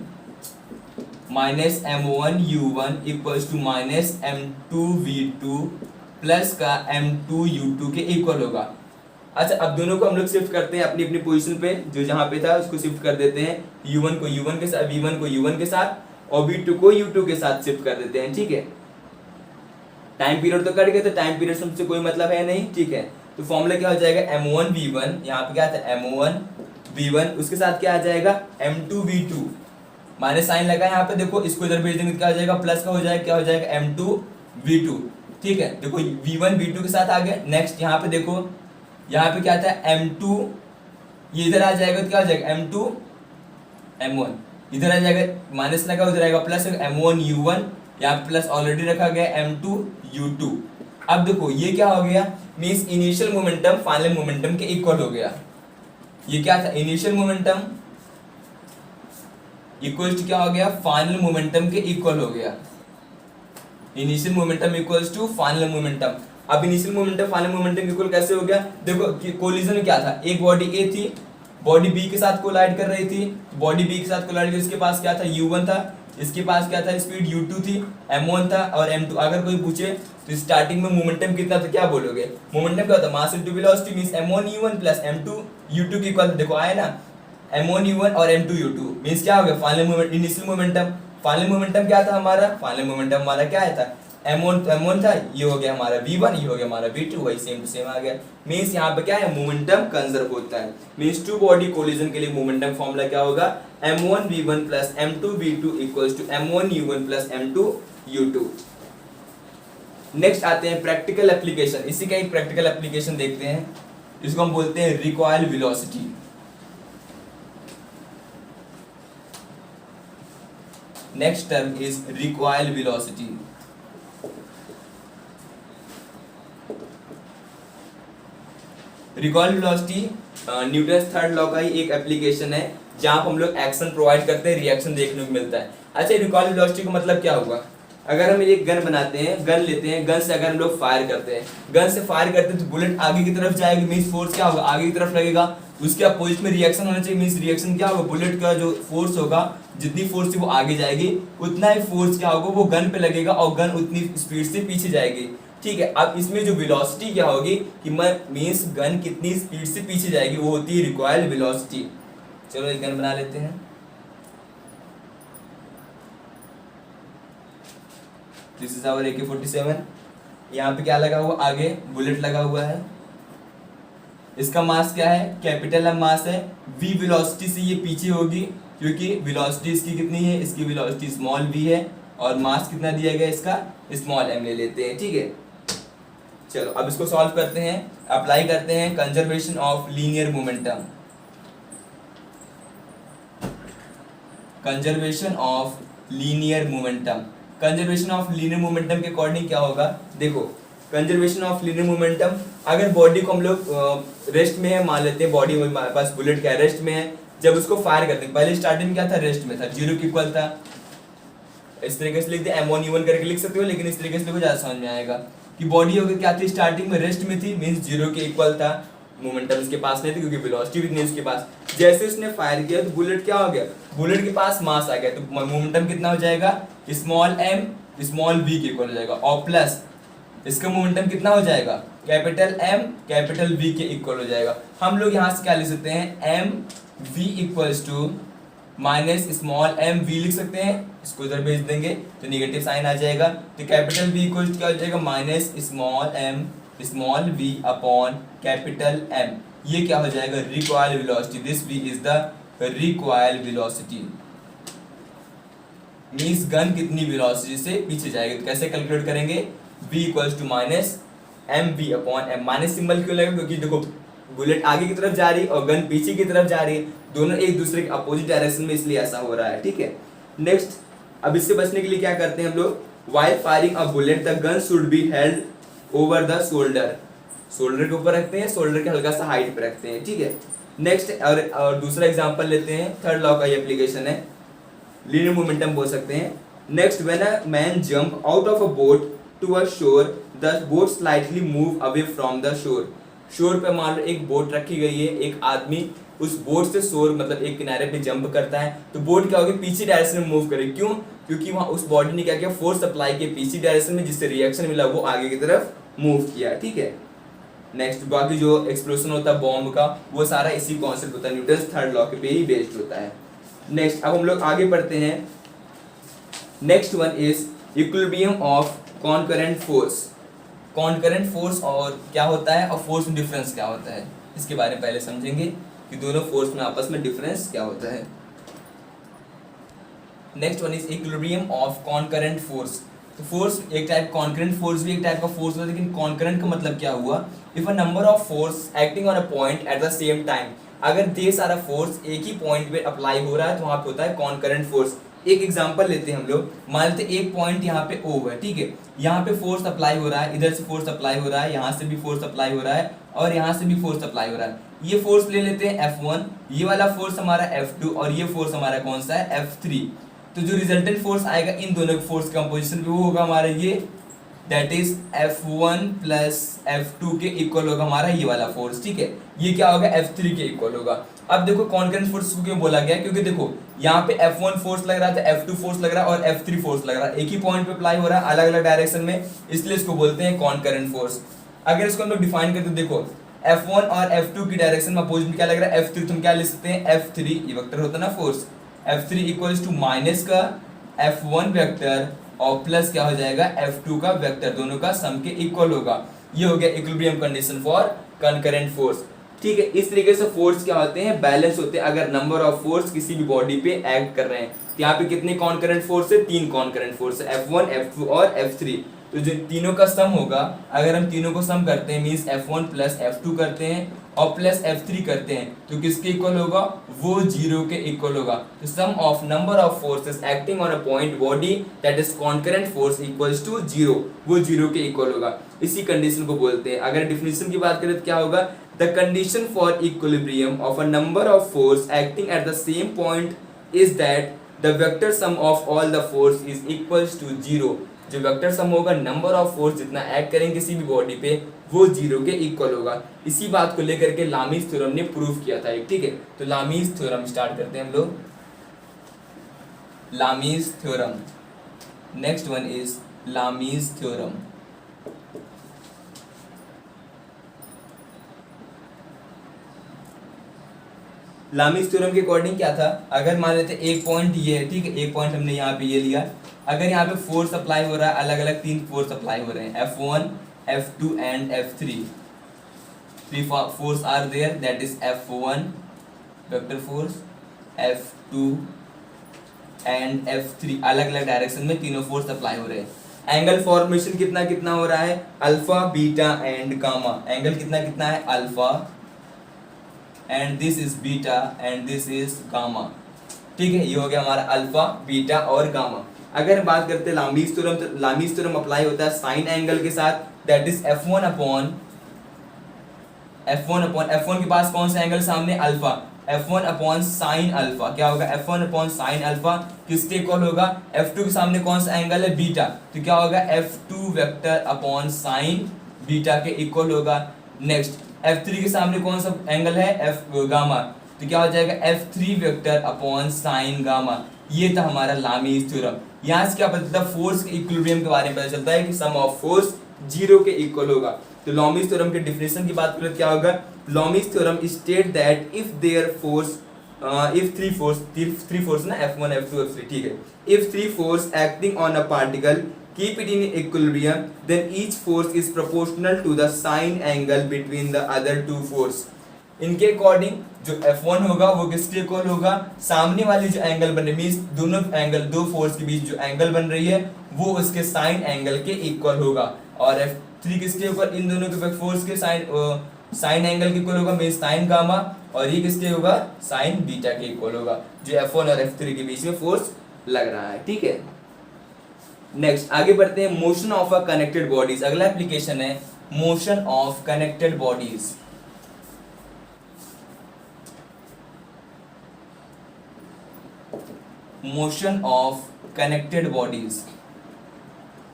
minus m1 U1 equals to minus m2 V2 plus का m2 U2 के इक्वल होगा। अच्छा अब दोनों को हम लोग शिफ्ट करते हैं अपनी अपनी पोजीशन पे, जो जहाँ पे था उसको शिफ्ट कर देते हैं, U1 को U1 के साथ, V1 को U1 के साथ और V2 को U2 के साथ शिफ्ट कर देते हैं, ठीक है। टाइम पीरियड तो कट गए तो टाइम पीरियड से कोई मतलब है नहीं, ठीक है। तो फॉर्मूला क्या हो जाएगा m1 V1, यहाँ पे क्या था m1 V1, उसके साथ क्या आ जाएगा m2 V2 माइनस साइन लगा यहाँ पे, देखो इसको इधर भेज देंगे क्या हो जाएगा प्लस का हो जाएगा, क्या हो जाएगा m2 V2, ठीक है। देखो V1 V2 के साथ आ गया। नेक्स्ट यहाँ पे देखो, यहाँ पे क्या था m2, ये इधर आ जाएगा तो क्या हो जाएगा m2 m1, इधर आ जाएगा माइनस लगा, उधर आएगा प्लस, m1u1, यहाँ प्लस ऑलरेडी रखा गया m2u2। अब देखो ये क्या हो गया, means initial momentum final momentum के इक्वल हो गया। ये क्या था, इनिशियल मोमेंटम इक्वल टू क्या हो गया, फाइनल मोमेंटम के इक्वल हो गया। Initial momentum equals to final momentum. अब initial momentum final momentum equal कैसे हो गया, देखो कोलिजन में क्या था, एक बॉडी ए थी, बॉडी बी के साथ कोलाइड कर रही थी, बॉडी बी के साथ कोलाइड कर, इसके पास क्या था u1 था, इसके पास क्या था स्पीड u2 थी, m1 था और m2। अगर कोई पूछे तो स्टार्टिंग में मोमेंटम कितना था, क्या बोलोगे, मोमेंटम क्या होता है, mass into velocity, means m1u1 plus m2u2 के इक्वल। देखो आया ना, m1u1 और m2u2 मींस क्या हो गया, final moment initial momentum. Final momentum क्या था हमारा, फाइनल मोमेंटम हमारा क्या आया था, m1 था, ये हो गया हमारा v1, ये हो गया हमारा v2, वही सेम टू सेम आ गया। मींस यहाँ पे क्या है, मोमेंटम कंजर्व होता है। मींस टू बॉडी कोलिजन के लिए मोमेंटम फॉर्मूला क्या होगा, m1v1 plus m2v2 equals to m1u1 plus m2u2। Next आते हैं प्रैक्टिकल एप्लीकेशन। इसी का एक प्रैक्टिकल एप्लीकेशन देखते हैं, इसको हम बोलते हैं recoil velocity. Next term is recoil velocity. Recoil velocity Newton third law का ही एक एप्लीकेशन है, जहां हम लोग एक्शन प्रोवाइड करते हैं, रिएक्शन देखने को मिलता है। अच्छा, रिकॉइल वेलोसिटी का मतलब क्या हुआ, अगर हम एक गन बनाते हैं, गन लेते हैं, गन से अगर हम लोग फायर करते हैं, गन से फायर करते हैं तो बुलेट आगे की तरफ जाएगी, मींस फोर्स क्या होगा, आगे की तरफ लगेगा, उसके अपोजिट में रिएक्शन होना चाहिए, मींस रिएक्शन क्या होगा, बुलेट का जो फोर्स होगा, जितनी फोर्स से वो आगे जाएगी उतना ही फोर्स क्या होगा, वो गन पे लगेगा और गन उतनी स्पीड से पीछे जाएगी। ठीक है, अब इसमें जो वेलोसिटी क्या होगी कि मींस गन कितनी स्पीड से पीछे जाएगी, वो होती है रिकॉइल वेलोसिटी। चलो एक गन बना लेते हैं, दिस इज आवर AK-47। यहाँ पे क्या लगा हुआ, आगे बुलेट लगा हुआ है, इसका मास क्या है, कैपिटल एम मास है, v वेलोसिटी से ये पीछे होगी, क्योंकि वेलोसिटी इसकी कितनी है, इसकी वेलोसिटी स्मॉल v है, और मास कितना दिया गया इसका, स्मॉल m ले लेते हैं। ठीक है, चलो अब इसको सॉल्व करते हैं, अप्लाई करते हैं conservation of linear momentum. Conservation of linear momentum, conservation of linear momentum के अकॉर्डिंग क्या होगा, देखो कंजर्वेशन ऑफ लीनियर मोमेंटम, अगर बॉडी को हम लोग रेस्ट में है मान लेते हैं, बॉडी हमारे पास बुलेट क्या रेस्ट में है, जब उसको फायर करते हैं, पहले स्टार्टिंग में क्या था, रेस्ट में था, 0 के इक्वल था। इस तरीके से लिख दे, m1u1 करके लिख सकते हो, लेकिन इस तरीके से लिखो ज्यादा समझ में आएगा कि बॉडी होगी क्या थी, स्टार्टिंग में रेस्ट में थी, मींस 0 के इक्वल था, मोमेंटम उसके पास नहीं थी क्योंकि वेलोसिटी भी नहीं उसके पास। जैसे उसने फायर किया तो बुलेट क्या हो गया, बुलेट के पास मास आ गया, तो मोमेंटम कितना हो जाएगा, स्मॉल m स्मॉल v के इक्वल हो जाएगा, और प्लस इसका मोमेंटम कितना हो जाएगा, कैपिटल M कैपिटल V के इक्वल हो जाएगा। हम लोग यहाँ से क्या लिख सकते हैं, m v equals to minus small m v लिख सकते हैं, इसको इधर भेज देंगे तो निगेटिव साइन आ जाएगा, तो कैपिटल V इक्वल्स क्या हो जाएगा, minus small m small v upon capital M। ये क्या हो जाएगा, recoil velocity, this v is the recoil velocity. Means gun कितनी वेलोसिटी से पीछे जाएगी, तो कैसे कैलकुलेट करेंगे, v equals to minus M V upon M. Minus symbol क्यों लगेगा, क्योंकि देखो बुलेट आगे की तरफ जा रही है और गन पीछे की तरफ जा रही है, दोनों एक दूसरे के अपोजिट डायरेक्शन में, इसलिए ऐसा हो रहा है। ठीक है, नेक्स्ट अब इससे बचने के लिए क्या करते हैं हम लोग, while firing a bullet the gun should be held over the shoulder, shoulder के ऊपर रखते हैं, शोल्डर के हल्का सा हाइट पे रखते हैं। ठीक है, नेक्स्ट और दूसरा एग्जांपल लेते हैं, थर्ड लॉ का ये एप्लीकेशन है, लीनियर मोमेंटम बोल सकते हैं। Next, when a man jump out of a boat to a shore the boat slightly move away from the shore. Shore पे मान लो एक बोट रखी गई है, एक आदमी उस बोट से शोर मतलब एक किनारे पे जंप करता है, तो बोट क्या होगी, पीछे डायरेक्शन में मूव करे, क्यों, क्योंकि वहां उस बॉडी ने क्या किया, फोर्स अप्लाई किया पीछे डायरेक्शन में, जिससे रिएक्शन मिला वो आगे की तरफ मूव किया। ठीक है, नेक्स्ट बाकी जो एक्सप्लोजन होता है बॉम्ब का, वो सारा इसी कॉन्सेप्ट होता है, न्यूटन थर्ड लॉ पे ही बेस्ड होता है। नेक्स्ट अब हम लोग आगे बढ़ते हैं, next one is equilibrium of concurrent force. Concurrent force और क्या होता है और फोर्स में डिफरेंस क्या होता है, इसके बारे में पहले समझेंगे कि दोनों फोर्स में आपस में डिफरेंस क्या होता है। Next one is equilibrium of concurrent force. तो फोर्स एक टाइप, कॉन्करेंट फोर्स भी एक टाइप का फोर्स होता है, लेकिन कॉन्करेंट का मतलब क्या हुआ, if a number of force acting on a point eight the same time, अगर ढेर सारा फोर्स एक ही पॉइंट पे अप्लाई हो रहा है तो वहां पे होता है कॉन्करेंट फोर्स। एक एग्जांपल लेते हैं हम लोग, मान लेते एक पॉइंट यहाँ पे O है, ठीक है, यहाँ पे फोर्स अप्लाई हो रहा है, इधर से फोर्स अप्लाई हो रहा है, यहाँ से भी फोर्स अप्लाई हो रहा है और यहाँ से भी फोर्स अप्लाई हो रहा है। ये फोर्स ले लेते हैं F1, ये वाला फोर्स हमारा F2 और ये फोर्स हमारा कौन सा है, F3। तो जो रिजल्टेंट फोर्स आएगा इन दोनों फोर्स कंपोजिशन पे वो होगा हमारा ये, that is F1 plus F2 के इक्वल होगा हमारा ये वाला फोर्स, ठीक है। ये क्या होगा, F3 के इक्वल होगा। अब देखो कॉन्करेंट फोर्स को क्यों बोला गया, क्योंकि देखो यहाँ पे F1 फोर्स लग रहा था, F2 फोर्स लग रहा है और F3 फोर्स लग रहा है, एक ही पॉइंट पे अप्लाई हो रहा है अलग अलग डायरेक्शन में, इसलिए इसको बोलते हैं कॉन्करेंट फोर्स। अगर इसको हम लोग डिफाइन करते देखो F1 और F2 की डायरेक्शन में अपोजिट में क्या लग रहा है, F3, तुम क्या लिख सकते हैं, F3, ये वेक्टर होता है ना force, F3 equals to minus का F1 वेक्टर और प्लस क्या हो जाएगा, F2 का वेक्टर, दोनों का सम के इक्वल होगा। ये हो गया equilibrium condition for concurrent force, ठीक है। इस तरीके से फोर्स क्या होते हैं, बैलेंस होते हैं अगर नंबर ऑफ फोर्स किसी भी बॉडी पे एक्ट कर रहे हैं। तो यहाँ पे कितने कॉन्करेंट फोर्स है, 3 कॉन्करेंट फोर्स है, F1, F2 और F3। तो जो तीनों का सम होगा, अगर हम तीनों को सम करते हैं मींस F1 प्लस F2 करते हैं और प्लस F3 करते हैं तो किसके इक्वल होगा, वो 0 के इक्वल होगा। तो sum of number of forces acting on a point body that is concurrent force equals to 0, वो 0 के इक्वल होगा। इसी कंडीशन को बोलते हैं। अगर डिफिनेशन की बात करें तो क्या होगा, the condition for equilibrium of a number of force acting at the same point is that the vector sum of all the force is equals to 0। जो वेक्टर सम होगा नंबर ऑफ फोर्स जितना act करेंगे किसी भी body पे वो 0 के equal होगा। इसी बात को लेकर के लामीज थ्योरम ने प्रूव किया था, ठीक है। तो लामीज थ्योरम स्टार्ट करते हैं हम लोग। Lami's theorem, next one is Lami's theorem. Lami's theorem के अकॉर्डिंग क्या था, अगर मान लेते एक पॉइंट ये है, ठीक है, एक पॉइंट हमने यहाँ पे ये लिया, अगर यहाँ पे फोर्स अप्लाई हो रहा है, अलग अलग 3 फोर्स अप्लाई हो रहे हैं, F1, F2 and F3। 3 force are there, that is F1 vector force, F2 and F3, अलग अलग डायरेक्शन में तीनों फोर्स अप्लाई हो रहे हैं। एंगल फॉर्मेशन कितना कितना हो रहा है, alpha, beta and gamma. Angle कितना कितना है, alpha and this is beta and this is gamma, ठीक है। ये हो गया हमारा अल्फा, बीटा और गामा। अगर बात करते हैं लामीज थ्योरम, तो लामीज थ्योरम अप्लाई होता है साइन एंगल के साथ, that is F1 upon F1 के पास कौन सा एंगल सामने, alpha, F1 upon sine alpha, क्या होगा, F1 अपॉन साइन अल्फा किसके इक्वल होगा, F2 के सामने कौन सा एंगल है, बीटा, तो क्या होगा, F2 vector upon sine beta के इक्वल होगा। नेक्स्ट F3 के सामने कौन सा एंगल है, F गामा, तो क्या हो जाएगा, F3 vector upon sine gamma. ये था हमारा लामीज थ्योरम। यहाँ से क्या पता चलता है, फोर्स के इक्विलिब्रियम के बारे में पता चलता है कि सम ऑफ फोर्स 0 के इक्वल होगा। तो लामीज थ्योरम के डिफिनेशन की बात करें क्या होगा, Lami's theorem state that if there force if three force ना, F1, F2, F3, ठीक है, if 3 force acting on a particle keep it in equilibrium then each force is proportional to the sine angle between the other 2 force। इनके according जो F1 होगा वो किसके equal होगा, सामने वाली जो एंगल बन रही मींस दोनों एंगल, दो फोर्स के बीच जो एंगल बन रही है वो उसके साइन एंगल के इक्वल होगा। और F3 किसके ऊपर, इन दोनों के फोर्स के साइन एंगल के इक्वल होगा मींस साइन गामा, और ये किसके होगा, साइन बीटा के इक्वल होगा, जो F1 और F3 के बीच में फोर्स लग रहा है, ठीक है। नेक्स्ट आगे बढ़ते हैं, motion of a connected bodies. अगला एप्लीकेशन है motion of connected bodies. Motion of connected bodies,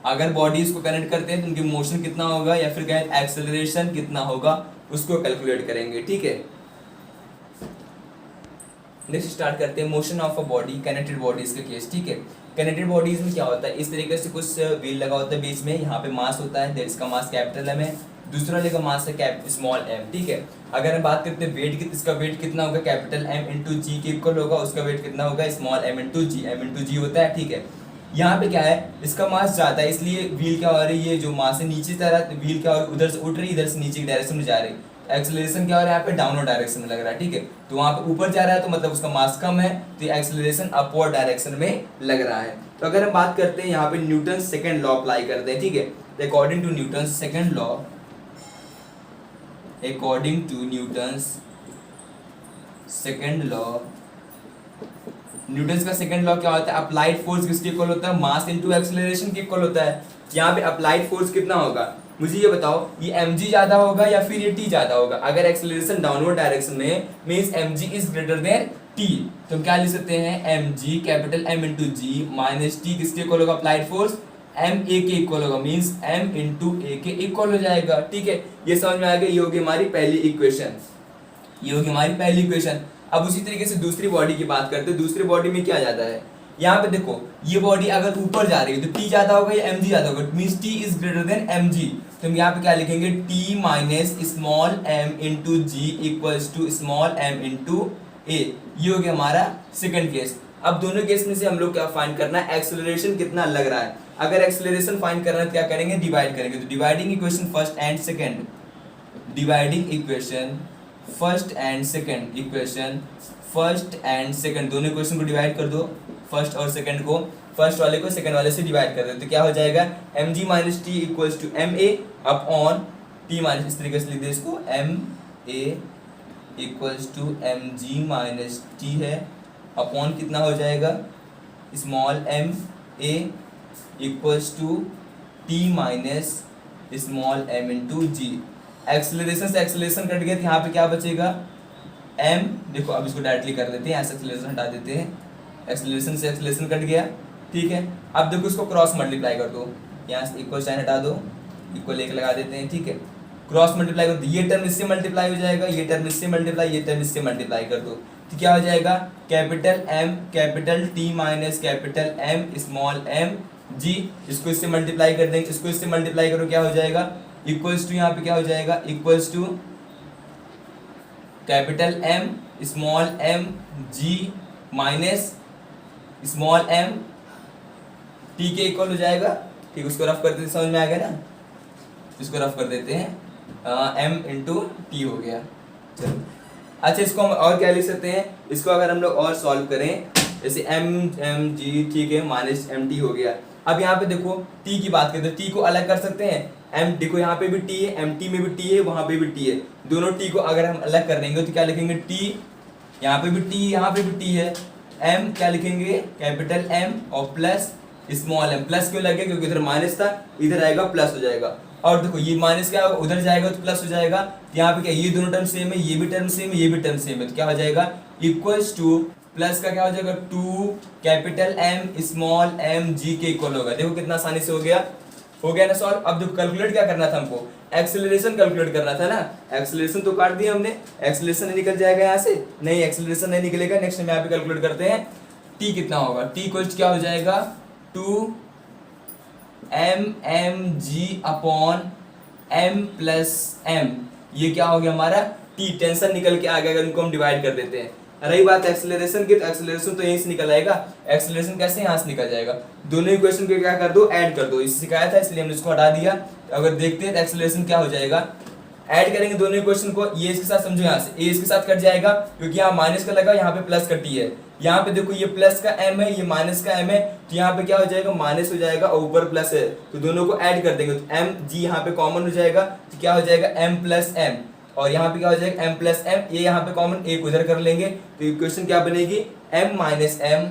अगर बॉडीज को कनेक्ट करते हैं तो उनकी मोशन कितना होगा या फिर कहें एक्सेलरेशन कितना होगा उसको कैलकुलेट करेंगे, ठीक है। नेक्स्ट स्टार्ट करते हैं motion of a body, connected bodies का केस, ठीक है। कनेक्टेड बॉडीज में क्या होता है, इस तरीके से कुछ व्हील लगा होता है बीच में, यहाँ पे मास होता है, दैट इसका मास कैपिटल एम है, दूसरा लेगा मास है स्मॉल एम, ठीक है। अगर हम बात करते हैं वेट की, इसका वेट कितना होगा, कैपिटल एम इंटू जी के इक्वल होगा, उसका वेट कितना होगा, स्मॉल एम इंटू जी, एम इंटू जी होता है, ठीक है। यहाँ पे क्या है, इसका मास ज्यादा है इसलिए व्हील क्या हो रही है, जो मास है नीचे जा रहा है, व्हील क्या हो रही है, उधर से उठ रही है, इधर से नीचे की डायरेक्शन में जा रही है। एक्सेलरेशन क्या हो रहा है, यहाँ पे डाउनवर्ड डायरेक्शन में लग रहा है, ठीक है। तो वहाँ पे ऊपर जा रहा है तो मतलब उसका मास कम है, तो एक्सेलरेशन अपवर्ड डायरेक्शन में लग रहा है। तो अगर हम बात करते हैं यहाँ पे न्यूटन सेकंड लॉ अप्लाई करते हैं, ठीक है। According to Newton second law, according to Newton's second law, Newton का सेकंड लॉ क्या होता है? अप्लाइड फोर्स किसके इक्वल होता है? मास इनटू एक्सेलरेशन के इक्वल होता है। यहाँ पे अप्लाइड फोर्स कितना होगा? मुझे ये बताओ, ये mg ज्यादा होगा या फिर ये t ज्यादा होगा? अगर एक्सेलरेशन डाउनवर्ड डायरेक्शन में means mg is greater then t, तो हम क्या लिख सकते हैं? mg कैपिटल M इंटू जी माइनस टी किसके इक्वल होगा? अप्लाइड फोर्स m a के इक्वल होगा, मींस m इंटू a के इक्वल हो जाएगा। ठीक है, ये समझ में आ गया। ये होगी हमारी पहली इक्वेशन, ये होगी हमारी पहली इक्वेशन। अब उसी तरीके से दूसरी बॉडी की बात करते हैं। दूसरी बॉडी में क्या जाता है? यहाँ पे देखो, ये बॉडी अगर ऊपर जा रही है तो t ज्यादा होगा या mg ज्यादा होगा? Means t is greater than mg, तो हम यहाँ पे क्या लिखेंगे? t minus small m into G equals to small m into a। ये हो गया हमारा सेकंड केस। अब दोनों केस में से हम लोग क्या फाइंड करना है? एक्सेलरेशन कितना लग रहा है। अगर एक्सेलरेशन फाइंड करना है तो क्या करेंगे? डिवाइड करेंगे। तो dividing equation first and second, dividing equation first and second, equation first and second, दोनों इक्वेशन को डिवाइड कर दो, फर्स्ट और सेकंड को। फर्स्ट वाले को सेकंड वाले से डिवाइड कर दो तो क्या हो जाएगा? mg minus T equals to ma upon t minus, इस तरीके से लिख दे इसको, ma equals to mg minus T है अपॉन कितना हो जाएगा? Small m a equals to t minus small m into G. Acceleration से एक्सेलरेशन कट गया तो यहाँ पे क्या बचेगा? m, देखो अब इसको डायरेक्टली कर देते हैं, ऐसे एक्सेलरेशन हटा देते हैं, एक्सेलरेशन से एक्सेलरेशन कट गया। ठीक है, अब देखो इसको क्रॉस मल्टीप्लाई कर दो, यहाँ से इक्वल साइन हटा दो, इक्वल एक लगा देते हैं। ठीक है, क्रॉस मल्टीप्लाई कर दो, ये टर्म इससे मल्टीप्लाई हो जाएगा, ये टर्म इससे मल्टीप्लाई, ये टर्म इससे मल्टीप्लाई कर दो तो क्या हो जाएगा? Capital M capital T minus capital M small m g। इसको इससे मल्टीप्लाई कर देंगे, इसको इससे मल्टीप्लाई करो, क्या हो जाएगा? इक्वल्स टू, यहाँ पे क्या हो जाएगा? Equals to capital M small m g minus small m t के इक्वल हो जाएगा। ठीक, उसको रफ कर देते, समझ में आ गया ना? इसको रफ कर देते हैं, m इंटू टी हो गया। चलो, अच्छा इसको हम और क्या लिख सकते हैं? इसको अगर हम लोग और सॉल्व करें, जैसे m g, ठीक है, माइनस m t हो गया। अब यहाँ पे देखो t की बात करें तो t को अलग कर सकते हैं। m, देखो यहाँ पे भी t है, mt में भी t है, वहाँ पे भी t है, दोनों t को अगर हम अलग कर देंगे तो क्या लिखेंगे? t, यहाँ पे भी t, यहाँ पे भी t है, m क्या लिखेंगे? कैपिटल M और प्लस स्मॉल m। प्लस क्यों लगे? क्योंकि इधर माइनस था, इधर आएगा प्लस हो जाएगा। और देखो ये माइनस क्या होगा? उधर जाएगा तो प्लस हो जाएगा। तो यहाँ पे क्या, ये दोनों टर्म सेम है, ये भी टर्म सेम है, ये भी टर्म सेम है, तो क्या हो जाएगा? इक्वल्स टू, प्लस का क्या हो जाएगा? 2 capital M small m g के इक्वल होगा। देखो कितना आसानी से हो गया ना सॉल्व। अब देखो कैलकुलेट क्या करना था हमको? एक्सेलरेशन कैलकुलेट करना था ना। एक्सेलरेशन तो काट दिया हमने, एक्सेलरेशन नहीं निकल जाएगा यहाँ से? नहीं, एक्सेलरेशन नहीं निकलेगा। नेक्स्ट हम यहाँ पे कैलकुलेट करते हैं, t कितना होगा? t इक्वल्स क्या हो जाएगा? 2 mg upon m plus m। ये क्या हो गया हमारा? t, टेंशन निकल के आ गया अगर इनको हम डिवाइड कर देते हैं। रही बात एक्सेलरेशन की, तो एक्सेलरेशन तो यहीं से निकल आएगा। एक्सेलरेशन कैसे? यहाँ से निकल जाएगा। दोनों इक्वेशन को क्या कर दो? ऐड कर दो। इसे सिखाया था इसलिए हमने इसको हटा दिया। अगर देखते हैं तो एक्सेलरेशन क्या हो जाएगा? ऐड करेंगे दोनों इक्वेशन को, ये इसके साथ समझो, यहाँ से ए इसके साथ कट जाएगा क्योंकि यहाँ माइनस का लगा, यहाँ पे प्लस का टी है। यहाँ पे देखो ये प्लस का m है, ये माइनस का m है, तो यहाँ पे क्या हो जाएगा? माइनस हो जाएगा और ऊपर प्लस है, तो दोनों को ऐड कर देंगे तो m g यहाँ पे कॉमन हो जाएगा, तो क्या हो जाएगा? m प्लस m, और यहाँ पे क्या हो जाएगा? m प्लस m, ये यहाँ पे कॉमन, एक उधर कर लेंगे तो इक्वेशन क्या बनेगी? m minus m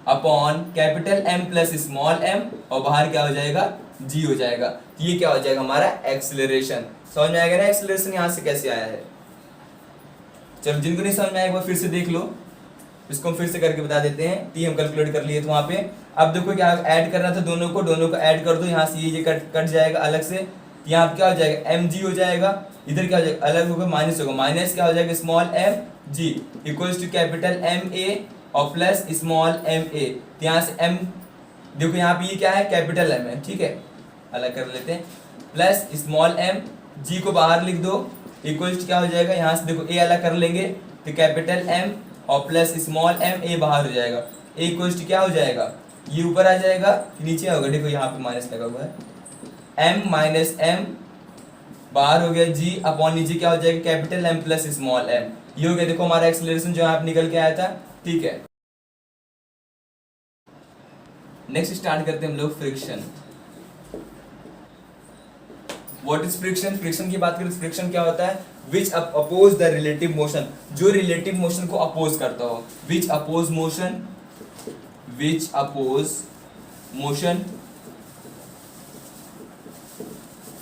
upon capital M plus small m, और बाहर क्या हो जाएगा? g हो जाएगा। तो ये क्या हो जाएगा? हमारा एक्सेलरेशन। समझ में आएगा ना एक्सेलरेशन यहाँ से कैसे आया है? चलो, जिनको नहीं समझ में आएगा फिर से देख लो, इसको हम फिर से करके बता देते हैं। टी हम कैलकुलेट कर लिए थे वहाँ पे। अब देखो क्या ऐड करना था, दोनों को ऐड कर दो। यहाँ से ये कट जाएगा अलग से, यहाँ पे क्या हो जाएगा? mg हो जाएगा, इधर क्या हो जाएगा? अलग होगा, माइनस होगा, माइनस क्या हो जाएगा? Small mg equals to capital ma और प्लस स्मॉल ma। तो यहाँ से m, देखो यहाँ पे ये क्या है? कैपिटल M है, ठीक है, अलग कर लेते हैं, प्लस स्मॉल m, g को बाहर लिख दो, इक्वल्स क्या हो जाएगा? यहाँ से देखो a अलग कर लेंगे तो कैपिटल M और प्लस स्मॉल m, a बाहर हो जाएगा, a इक्वल्स क्या हो जाएगा? ये ऊपर आ जाएगा, नीचे होगा, देखो यहाँ पे माइनस लगा हुआ है, m माइनस m बाहर हो गया, g अपॉन नीचे क्या हो जाएगा? Capital M plus small m। ये हो गया, देखो हमारा एक्सेलरेशन जो यहाँ पे निकल के आया था। ठीक है, नेक्स्ट स्टार्ट करते हैं हम लोग friction. What is friction? Friction की बात करें तो फ्रिक्शन क्या होता है? Which oppose the relative motion, जो रिलेटिव मोशन को अपोज करता हो, विच अपोज मोशन,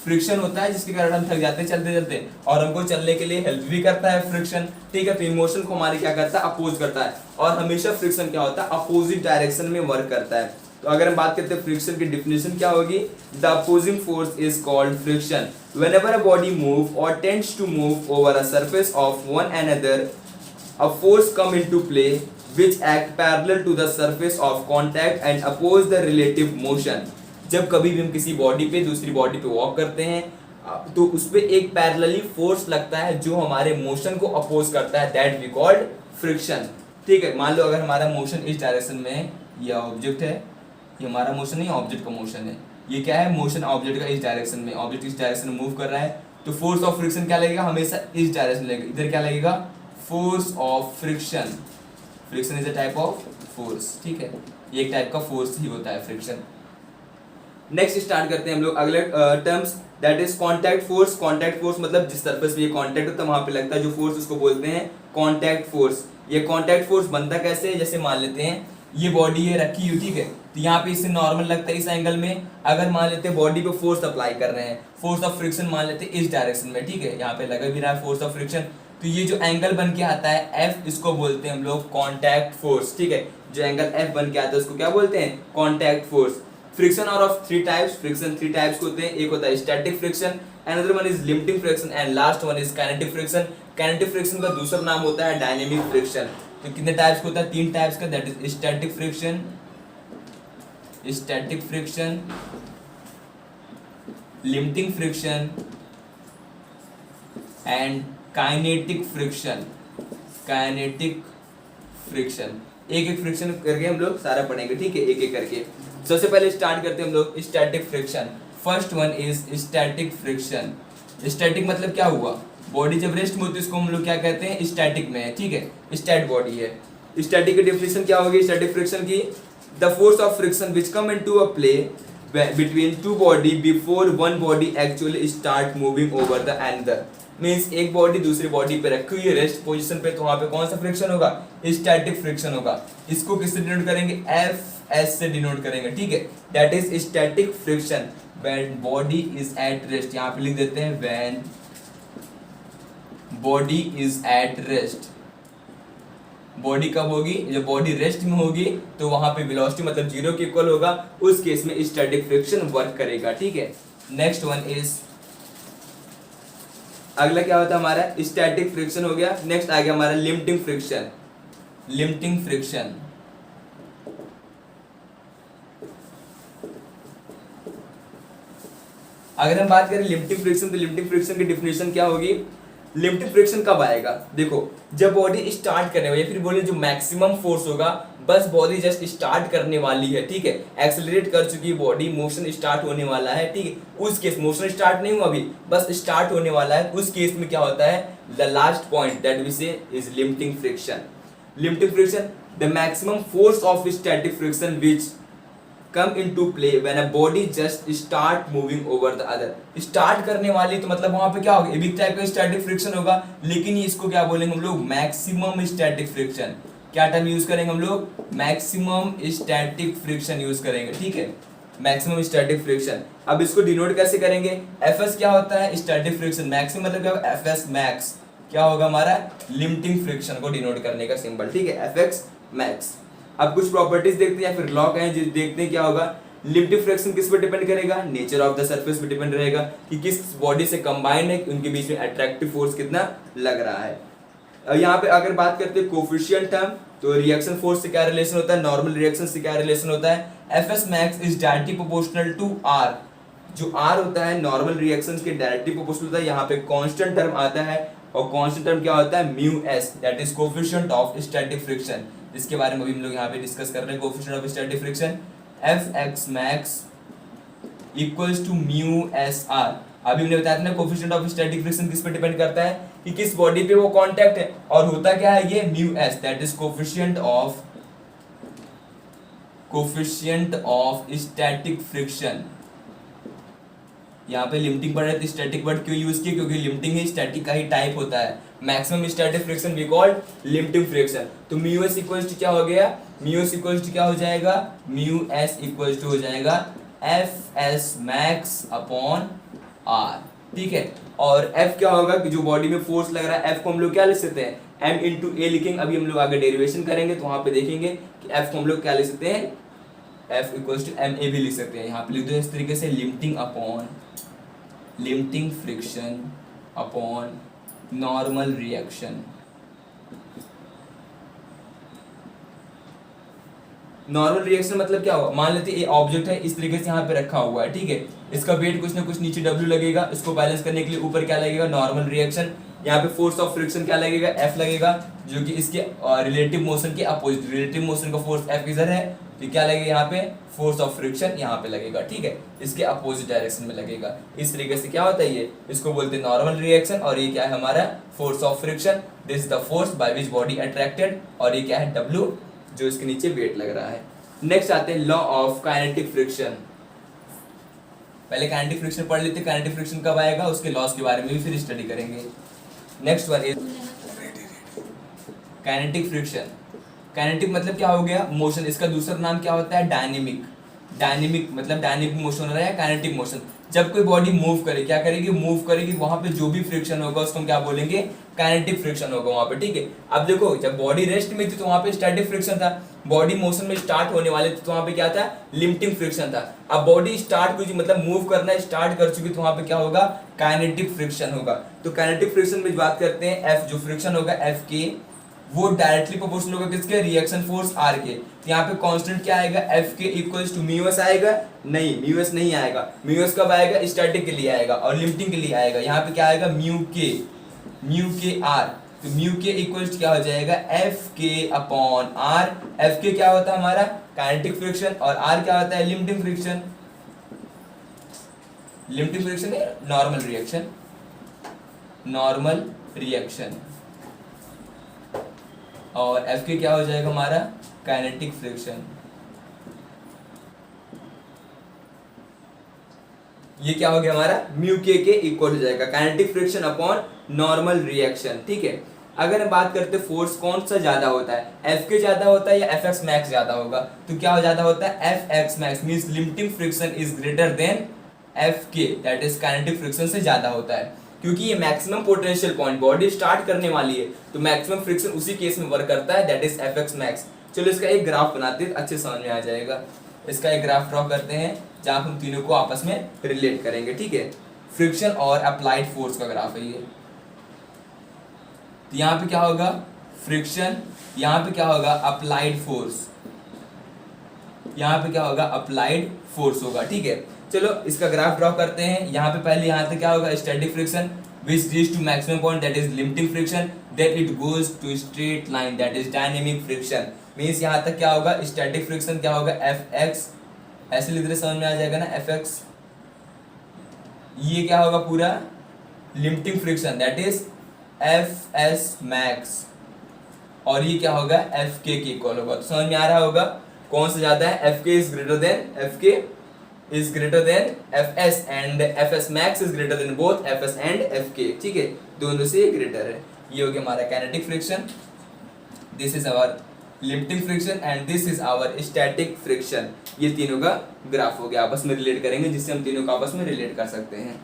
फ्रिक्शन होता है जिसके कारण हम थक जाते हैं चलते चलते, और हमको चलने के लिए हेल्प भी करता है फ्रिक्शन, ठीक है। तो इमोशन को हमारे क्या करता है, अपोज करता है, और हमेशा फ्रिक्शन क्या होता है, अपोजिट डायरेक्शन में वर्क करता है। तो अगर हम बात करते हैं फ्रिक्शन की डिफिनेशन क्या होगी, the opposing force is called friction. Whenever a body move और tends to move over a surface of one another, a force come into play which act parallel to the surface of contact and oppose the relative motion। जब कभी भी हम किसी body पे दूसरी body पे walk करते हैं तो उस पे एक पैरेलली फोर्स लगता है जो हमारे मोशन को अपोज करता है, दैट वी कॉल्ड फ्रिक्शन, ठीक है। मान लो अगर हमारा मोशन इस डायरेक्शन में है, ये ऑब्जेक्ट है, ये हमारा मोशन नहीं ऑब्जेक्ट का मोशन है, ये क्या है मोशन ऑब्जेक्ट का इस डायरेक्शन में, ऑब्जेक्ट इस डायरेक्शन में मूव कर रहा है, तो फोर्स ऑफ फ्रिक्शन क्या लगेगा, हमेशा इस डायरेक्शन लगेगा, इधर क्या लगेगा, force of friction. Friction is a type of force, ठीक है, ये एक टाइप का फोर्स ही होता है फ्रिक्शन। नेक्स्ट स्टार्ट करते हैं हम लोग अगले terms, that is contact force. Contact force मतलब जिस सरफेस पे ये कांटेक्ट होता है वहां पे लगता है जो फोर्स, उसको बोलते हैं कांटेक्ट फोर्स। ये कांटेक्ट फोर्स बनता कैसे है, जैसे मान लेते हैं ये बॉडी है रखी हुई, ठीक है, तो यहाँ पे इससे नॉर्मल लगता है इस एंगल में, अगर मान लेते हैं बॉडी पे फोर्स अप्लाई कर रहे हैं, फोर्स ऑफ फ्रिक्शन मान लेते हैं इस डायरेक्शन में, ठीक है, यहाँ पे लगा भी रहा है फोर्स ऑफ फ्रिक्शन, तो ये जो एंगल बन के आता है एफ, इसको बोलते हैं हम लोग कांटेक्ट फोर्स, ठीक है। जो एंगल एफ बन के आता है उसको क्या बोलते हैं, कांटेक्ट फोर्स। फ्रिक्शन और of three types, friction three types होते हैं, एक होता है static friction, another one is limiting friction and last one is kinetic friction. Kinetic friction का दूसरा नाम होता है डायनेमिक फ्रिक्शन। तो कितने टाइप्स का होता है, तीन टाइप्स का, that is static friction, limiting friction and kinetic friction. एक एक फ्रिक्शन करके हम लोग सारा पढ़ेंगे, ठीक है, एक एक करके। सबसे पहले स्टार्ट करते हैं हम लोग static friction. First one is static friction. Static मतलब क्या हुआ, बॉडी जब रेस्ट में होती है उसको हम लोग क्या कहते हैं, स्टैटिक में है, ठीक है, स्टैट बॉडी है। स्टैटिक की डेफिनेशन क्या होगी स्टैटिक फ्रिक्शन की, the force of friction which come into a play between two body before one body actually start moving over the another। Means एक बॉडी दूसरी बॉडी पे रखी हुई है रेस्ट पोजीशन पे, तो वहां पे कौन सा फ्रिक्शन होगा, स्टैटिक फ्रिक्शन होगा। इसको किससे डिनोट करेंगे, एफ एस से डिनोट करेंगे, ठीक है, that is static friction when body is at rest. यहाँ पे लिख देते हैं when body is at rest. Body कब होगी, जब बॉडी रेस्ट में होगी तो वहां पे वेलोसिटी मतलब जीरो के इक्वल होगा, उस केस में स्टैटिक फ्रिक्शन वर्क करेगा, ठीक है। नेक्स्ट वन इज, अगला क्या होता है हमारा, स्टैटिक फ्रिक्शन हो गया। नेक्स्ट आ गया हमारा लिमिटिंग फ्रिक्शन। अगर हम बात करें लिमिटिंग फ्रिक्शन, तो लिमिटिंग फ्रिक्शन की डिफिनेशन क्या होगी, लिमिटिंग फ्रिक्शन कब आएगा, देखो जब बॉडी स्टार्ट करने वाली, या फिर बोले जो मैक्सिमम फोर्स होगा, बस बॉडी जस्ट स्टार्ट करने वाली है, ठीक है, एक्सेलरेट कर चुकी है बॉडी, मोशन स्टार्ट होने वाला है, ठीक है, उस केस मोशन स्टार्ट नहीं हुआ अभी, बस स्टार्ट होने वाला है, उस केस में क्या होता है, the last point that we say is limiting friction. Limiting friction, the maximum force of static friction which come into play when a body just start moving over the other। Start करने वाली तो मतलब वहां पे क्या होगा, एक type का स्टैटिक फ्रिक्शन होगा, लेकिन इसको क्या बोलेंगे हम लोग, मैक्सिमम स्टैटिक फ्रिक्शन। क्या टर्म यूज करेंगे हम लोग, मैक्सिमम स्टैटिक फ्रिक्शन यूज करेंगे, ठीक है, मैक्सिमम स्टैटिक फ्रिक्शन। अब इसको डिनोट कैसे करेंगे, एफ एस क्या होता है, स्टैटिक फ्रिक्शन, मैक्सिमम मतलब क्या, एफ एस मैक्स क्या होगा हमारा, लिमिटिंग फ्रिक्शन को डिनोट करने का सिंबल, ठीक है, एफ एक्स मैक्स। अब कुछ प्रॉपर्टीज देखते हैं या फिर लॉ है, देखते हैं क्या होगा। लिमिटिंग फ्रिक्शन किस पर डिपेंड करेगा, नेचर ऑफ द सरफेस पे डिपेंड रहेगा कि किस बॉडी से कंबाइंड है, उनके बीच में अट्रैक्टिव फोर्स कितना लग रहा है। अब यहाँ पे अगर बात करते हैं कोफिशिएंट टर्म, तो रिएक्शन फोर्स से क्या रिलेशन होता है, नॉर्मल रिएक्शन से क्या रिलेशन होता है, F S max is directly proportional to R. जो आर होता है नॉर्मल रिएक्शन के डायरेक्टली प्रोपोर्शनल होता है, यहाँ पे कांस्टेंट टर्म आता है, और कांस्टेंट टर्म क्या होता है, mu S, that is coefficient of static friction. इसके बारे में भी हम लोग यहाँ पे डिस्कस कर रहे हैं, coefficient of static friction, F X max equals to mu S R. अभी हमने बताया था ना कोफिशिएंट ऑफ स्टैटिक फ्रिक्शन किस पे डिपेंड करता है, कि किस बॉडी पे वो कांटेक्ट है, और होता क्या है ये mu S, that is coefficient of static friction. यहाँ पे लिमिटिंग पढ़ रहे थे, स्टैटिक वर्ड क्यों यूज किया, क्योंकि लिमिटिंग ही स्टैटिक का ही टाइप होता है। Maximum static friction we called limiting friction. तो म्यू एस इक्वल्स टू क्या हो गया, म्यू एस इक्वल्स टू क्या हो जाएगा, म्यू एस इक्वल्स टू हो जाएगा F S max upon R, ठीक है। और एफ क्या होगा कि जो बॉडी में फोर्स लग रहा है, एफ को हम लोग क्या लिख सकते हैं, एम इंटू ए लिखेंगे। अभी हम लोग आगे डेरिवेशन करेंगे तो वहां पे देखेंगे कि एफ को हम लोग क्या लिख सकते हैं, F equals to M A भी लिख सकते हैं। यहाँ पे लिख दो इस तरीके से, limiting upon limiting friction upon normal reaction. Normal reaction मतलब क्या होगा, मान लेते ये ऑब्जेक्ट है इस तरीके से यहाँ पे रखा हुआ है, ठीक है। इसका वेट कुछ ना कुछ नीचे W लगेगा, इसको बैलेंस करने के लिए ऊपर क्या लगेगा, नॉर्मल रिएक्शन। यहाँ पे फोर्स ऑफ फ्रिक्शन क्या लगेगा, F लगेगा, जो कि इसके रिलेटिव मोशन के अपोजिट, रिलेटिव मोशन का फोर्स F इधर है, तो क्या लगेगा यहाँ पे, फोर्स ऑफ फ्रिक्शन यहाँ पे लगेगा, ठीक है, इसके अपोजिट डायरेक्शन में लगेगा। इस तरीके से क्या होता है ये, इसको बोलते हैं नॉर्मल रिएक्शन। और ये क्या है हमारा, force of friction. This is the force by which body attracted, और ये क्या है, W, जो इसके नीचे वेट लग रहा है। नेक्स्ट आते हैं लॉ ऑफ काइनेटिक फ्रिक्शन। पहले काइनेटिक फ्रिक्शन पढ़ लेते हैं, काइनेटिक फ्रिक्शन कब आएगा उसके लॉस के बारे में भी फिर स्टडी करेंगे। Next one is kinetic friction. Kinetic मतलब क्या हो गया, मोशन। इसका दूसरा नाम क्या होता है, डायनेमिक। डायनेमिक मतलब डायनेमिक मोशन हो रहा है, काइनेटिक मोशन। जब कोई बॉडी मूव करे, क्या करेगी, मूव करेगी, वहां पे जो भी फ्रिक्शन होगा उसको हम क्या बोलेंगे, काइनेटिक फ्रिक्शन होगा वहां पे, ठीक है। अब देखो जब बॉडी रेस्ट में थी तो वहां पे स्टैटिक फ्रिक्शन था, बॉडी मोशन में स्टार्ट होने वाले थे तो वहां पे क्या था, लिमिटिंग फ्रिक्शन था। अब बॉडी स्टार्ट हुई मतलब मूव करना स्टार्ट कर चुकी तो वहां पे क्या होगा, काइनेटिक फ्रिक्शन होगा। तो काइनेटिक फ्रिक्शन में बात करते हैं, एफ जो फ्रिक्शन होगा एफ के, वो डायरेक्टली प्रोपोर्शनल होगा किसके, रिएक्शन फोर्स आर के। तो यहाँ पे कांस्टेंट क्या आएगा, एफ के इक्वल्स टू म्यू एस आएगा, नहीं म्यू एस नहीं आएगा। म्यू एस कब आएगा, स्टैटिक के लिए आएगा और लिमिटिंग के लिए आएगा। यहाँ पे क्या आएगा, म्यू के आर। तो म्यू के इक्वल्स क्या हो जाएगा, एफ के अपॉन आर। एफ के क्या होता है हमारा, काइनेटिक फ्रिक्शन, और आर क्या होता है, लिमिटिंग फ्रिक्शन। लिमिटिंग फ्रिक्शन है नॉर्मल रिएक्शन, नॉर्मल रिएक्शन। और एफ के क्या हो जाएगा हमारा, काइनेटिक फ्रिक्शन। ये क्या हो गया हमारा, म्यू के इक्वल हो जाएगा kinetic friction upon normal reaction, ठीक है। अगर हम बात करते हैं फोर्स कौन सा ज्यादा होता है, एफ के ज्यादा होता है या एफ एक्स मैक्स ज्यादा होगा, तो क्या हो ज्यादा होता है, F X max means limiting friction is greater then F के, दैट इज काइनेटिक फ्रिक्शन से ज्यादा होता है। क्योंकि ये maximum potential point, body start करने वाली है तो मैक्सिमम फ्रिक्शन उसी केस में वर्क करता है, that is F X max. चलो इसका एक ग्राफ बनाते हैं, अच्छे समझ में आ जाएगा। इसका एक ग्राफ ड्रॉ करते हैं जहां हम तीनों को आपस में रिलेट करेंगे, ठीक है। फ्रिक्शन और अप्लाइड फोर्स का ग्राफ है ये। तो यहाँ पे क्या होगा, फ्रिक्शन, यहाँ पे क्या होगा, अप्लाइड फोर्स, यहाँ पे क्या होगा, अप्लाइड फोर्स होगा, ठीक है। चलो इसका ग्राफ ड्रॉ करते हैं। यहाँ पे पहले यहाँ से क्या होगा, static friction which reach to maximum point, that is limiting friction, then it goes to straight line, that is dynamic friction। Means यहाँ तक क्या होगा, स्टैटिक फ्रिक्शन क्या होगा, एफ एक्स, ऐसे लिख दे समझ में आ जाएगा ना, एफ एक्स। ये क्या होगा पूरा, limiting friction, that is F S max. और ये क्या होगा, एफ के इक्वल होगा। तो समझ में आ रहा होगा कौन सा ज्यादा है, एफ के इज ग्रेटर देन, एफ के is greater than fs and fs max is greater than both fs and fk, ठीक है, दोनों से ग्रेटर है। ये हो गया हमारा kinetic friction, this is our limiting friction and this is our static friction. ये तीनों का ग्राफ हो गया, आपस में रिलेट करेंगे जिससे हम तीनों को आपस में रिलेट कर सकते हैं।